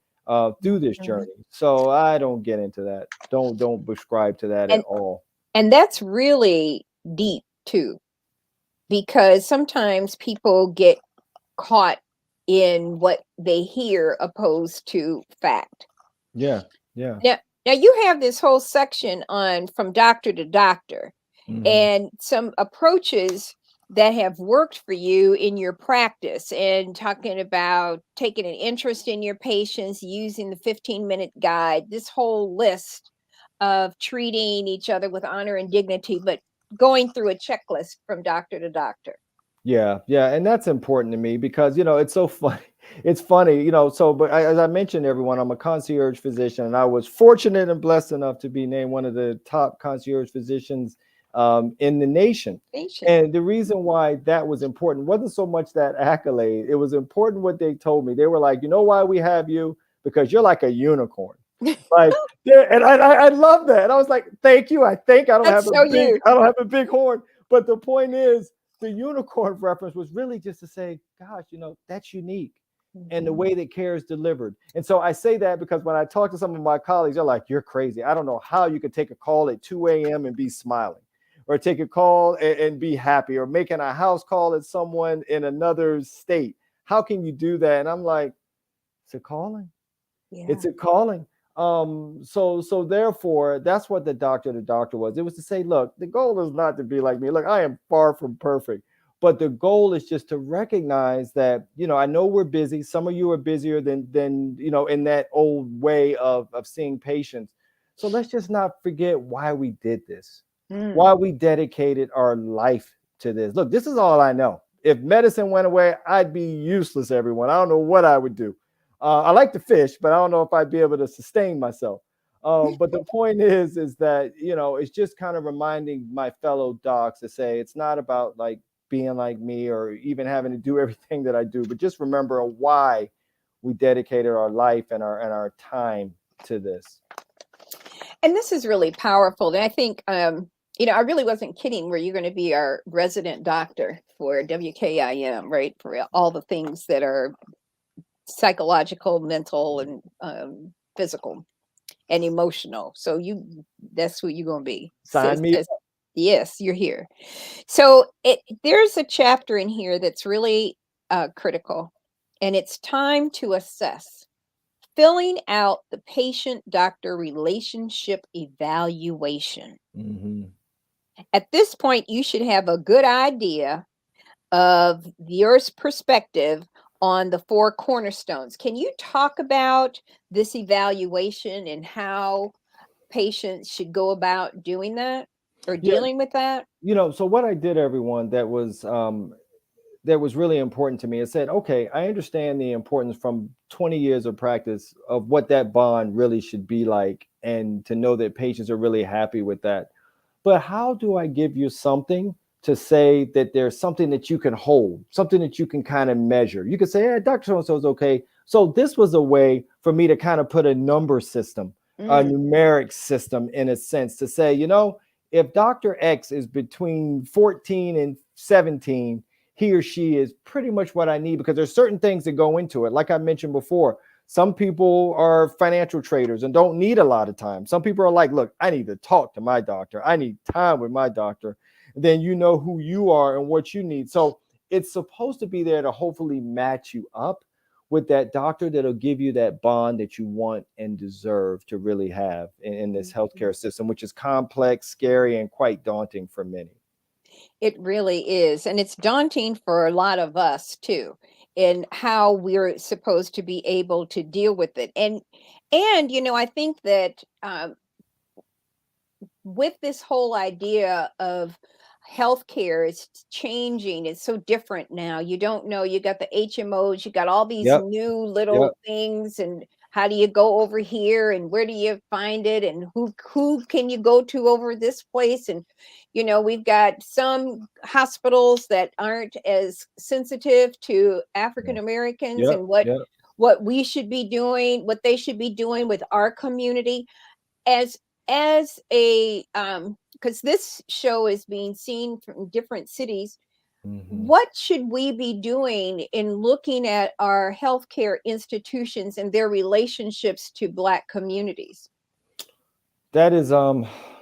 through this Mhm. journey. So I don't get into that. Don't prescribe to that at And all. and that's really deep too, because sometimes people get caught in what they hear opposed to fact. Yeah, yeah. Now you have this whole section on from doctor to doctor, Hmm. and some approaches that have worked for you in your practice, and talking about taking an interest in your patients, using the 15-minute guide, this whole list of treating each other with honor and dignity, but going through a checklist from doctor to doctor. Yeah, yeah, and that's important to me because it's so funny. It's funny, but as I mentioned, everyone, I'm a concierge physician, and I was fortunate and blessed enough to be named one of the top concierge physicians in the nation. And the reason why that was important wasn't so much that accolade. It was important what they told me. They were like, you know why we have you? Because you're like a unicorn. Like, and I love that. I was like, thank you. I think I don't have a big horn, but the point is, the unicorn reference was really just to say, gosh, that's unique. And the way that care is delivered. And so I say that because when I talk to some of my colleagues, they're like, you're crazy. I don't know how you could take a call at 2 a.m. and be smiling, or take a call and be happy, or making a house call at someone in another state. How can you do that? And I'm like, it's a calling. Yeah. It's a calling. So therefore, that's what the doctor to doctor was. It was to say, look, the goal is not to be like me. Look, I am far from perfect, but the goal is just to recognize that, I know we're busy. Some of you are busier than in that old way of seeing patients. So let's just not forget why we did this, why we dedicated our life to this. Look, this is all I know. If medicine went away, I'd be useless, everyone. I don't know what I would do. I like to fish, but I don't know if I'd be able to sustain myself. But the point is that, it's just kind of reminding my fellow docs to say, it's not about like being like me or even having to do everything that I do, but just remember why we dedicated our life and our time to this. And this is really powerful. And I think, I really wasn't kidding. Were you going to be our resident doctor for WKIM, right? For all the things that are psychological, mental, and physical and emotional. So that's who you're going to be. Sign me. Yes, you're here. So there's a chapter in here that's really critical, and it's time to assess. Filling out the patient-doctor relationship evaluation. At this point, you should have a good idea of your perspective on the 4 cornerstones. Can you talk about this evaluation and how patients should go about doing that or dealing with that? So what I did, everyone, that was really important to me, is said, okay, I understand the importance from 20 years of practice of what that bond really should be like, and to know that patients are really happy with that. But how do I give you something to say that there's something that you can hold, something that you can kind of measure? You could say, hey, Dr. So-and-so is okay. So this was a way for me to kind of put a number system, a numeric system, in a sense, to say, if Dr. X is between 14 and 17, he or she is pretty much what I need, because there's certain things that go into it. Like I mentioned before, some people are financial traders and don't need a lot of time. Some people are like, look, I need to talk to my doctor. I need time with my doctor. Then you know who you are and what you need. So it's supposed to be there to hopefully match you up with that doctor that'll give you that bond that you want and deserve to really have in this healthcare system, which is complex, scary, and quite daunting for many. It really is. And it's daunting for a lot of us too, in how we're supposed to be able to deal with it. And I think that with this whole idea of healthcare is changing. It's so different now. You don't know, you got the HMOs, you got all these new little things, and how do you go over here, and where do you find it, and who can you go to over this place? And we've got some hospitals that aren't as sensitive to African Americans and what we should be doing, what they should be doing with our community as a because this show is being seen from different cities. What should we be doing in looking at our healthcare institutions and their relationships to Black communities? That is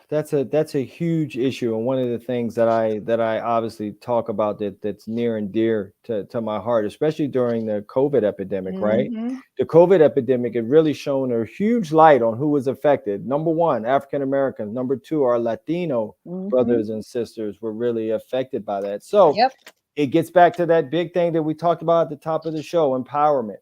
That's a huge issue, and one of the things that I obviously talk about that's near and dear to my heart, especially during the COVID epidemic, right? Mm-hmm. The COVID epidemic had really shown a huge light on who was affected. Number one, African Americans. Number two, our Latino Mm-hmm. brothers and sisters were really affected by that. So Yep. it gets back to that big thing that we talked about at the top of the show, empowerment.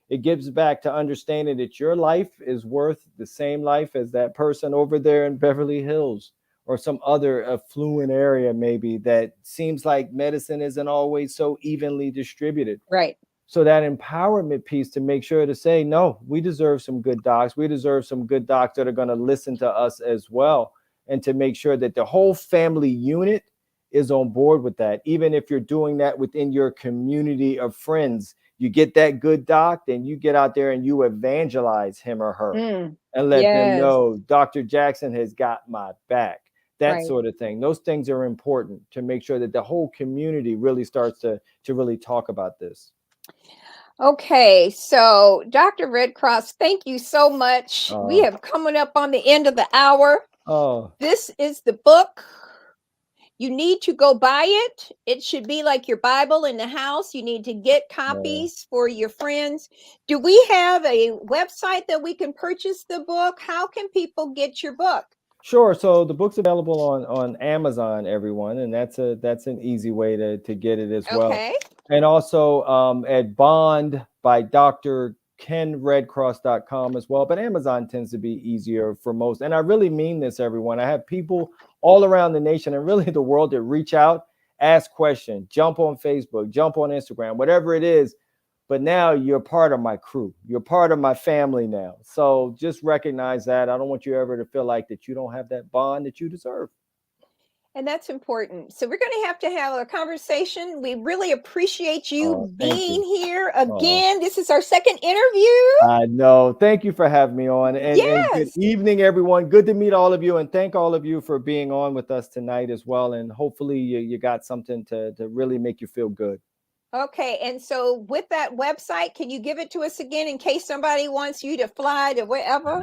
It gives back to understanding that your life is worth the same life as that person over there in Beverly Hills or some other affluent area, maybe, that seems like medicine isn't always so evenly distributed. Right. So that empowerment piece to make sure to say, no, we deserve some good docs. We deserve some good docs that are going to listen to us as well. And to make sure that the whole family unit is on board with that. Even if you're doing that within your community of friends, you get that good doc, then you get out there and you evangelize him or her and let them Yes. know Dr. Jackson has got my back. That Right. sort of thing. Those things are important to make sure that the whole community really starts to really talk about this. Okay, so Dr. REDCROSS, thank you so much. We have coming up on the end of the hour. Oh, This is the book. You need to go buy it. It should be like your Bible in the house. You need to get copies for your friends. Do we have a website that we can purchase the book? How can people get your book? sure. So the book's available on Amazon, everyone, and that's an easy way to get it as well. Okay. And also at Bond by Dr. KenRedCross.com as well. But Amazon tends to be easier for most. And I really mean this, everyone. I have people all around the nation and really the world that reach out, ask questions, jump on Facebook, jump on Instagram, whatever it is. But now you're part of my crew. You're part of my family now. So just recognize that. I don't want you ever to feel like that you don't have that bond that you deserve. And that's important. So we're going to have a conversation. We really appreciate you Thank being you. here again. This is our second interview. I know. Thank you for having me on. And good Yes. evening, everyone. Good to meet all of you. And thank all of you for being on with us tonight as well. And hopefully you got something to really make you feel good. Okay. And so with that website, can you give it to us again in case somebody wants you to fly to wherever?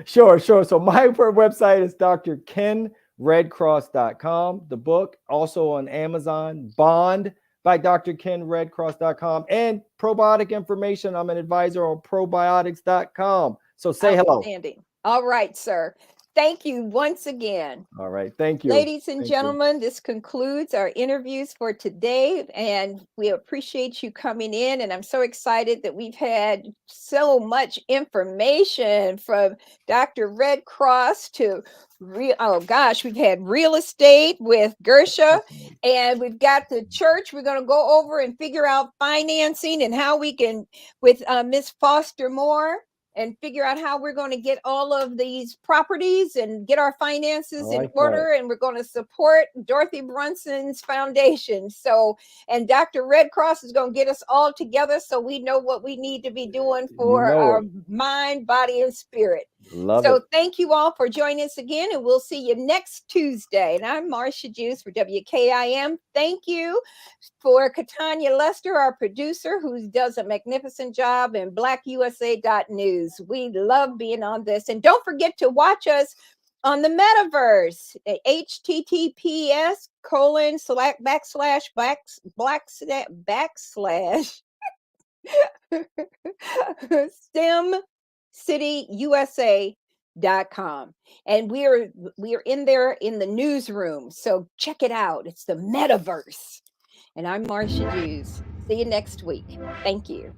Sure. So my website is drkenredcross.com. The book also on Amazon, Bond by drkenredcross.com, and probiotic information. I'm an advisor on probiotics.com. So say hello. Outstanding. All right, sir. Thank you once again. All right. Thank you. Ladies and gentlemen, this concludes our interviews for today, and we appreciate you coming in. And I'm so excited that we've had so much information from Dr. REDCROSS to we've had real estate with Gersha, and we've got the church. We're going to go over and figure out financing and how we can, with Miss Foster Moore, and figure out how we're going to get all of these properties and get our finances in order. And we're going to support Dorothy Brunson's foundation. So, and Dr. REDCROSS is going to get us all together so we know what we need to be doing for our mind, body, and spirit. Thank you all for joining us again, and we'll see you next Tuesday. And I'm Marsha Juice for WKIM. Thank you for Katanya Lester, our producer, who does a magnificent job in blackusa.news. We love being on this. And don't forget to watch us on the metaverse, https:// STEMcityusa.com. And we're in there in the newsroom. So check it out. It's the metaverse. And I'm Marsha Juice. See you next week. Thank you.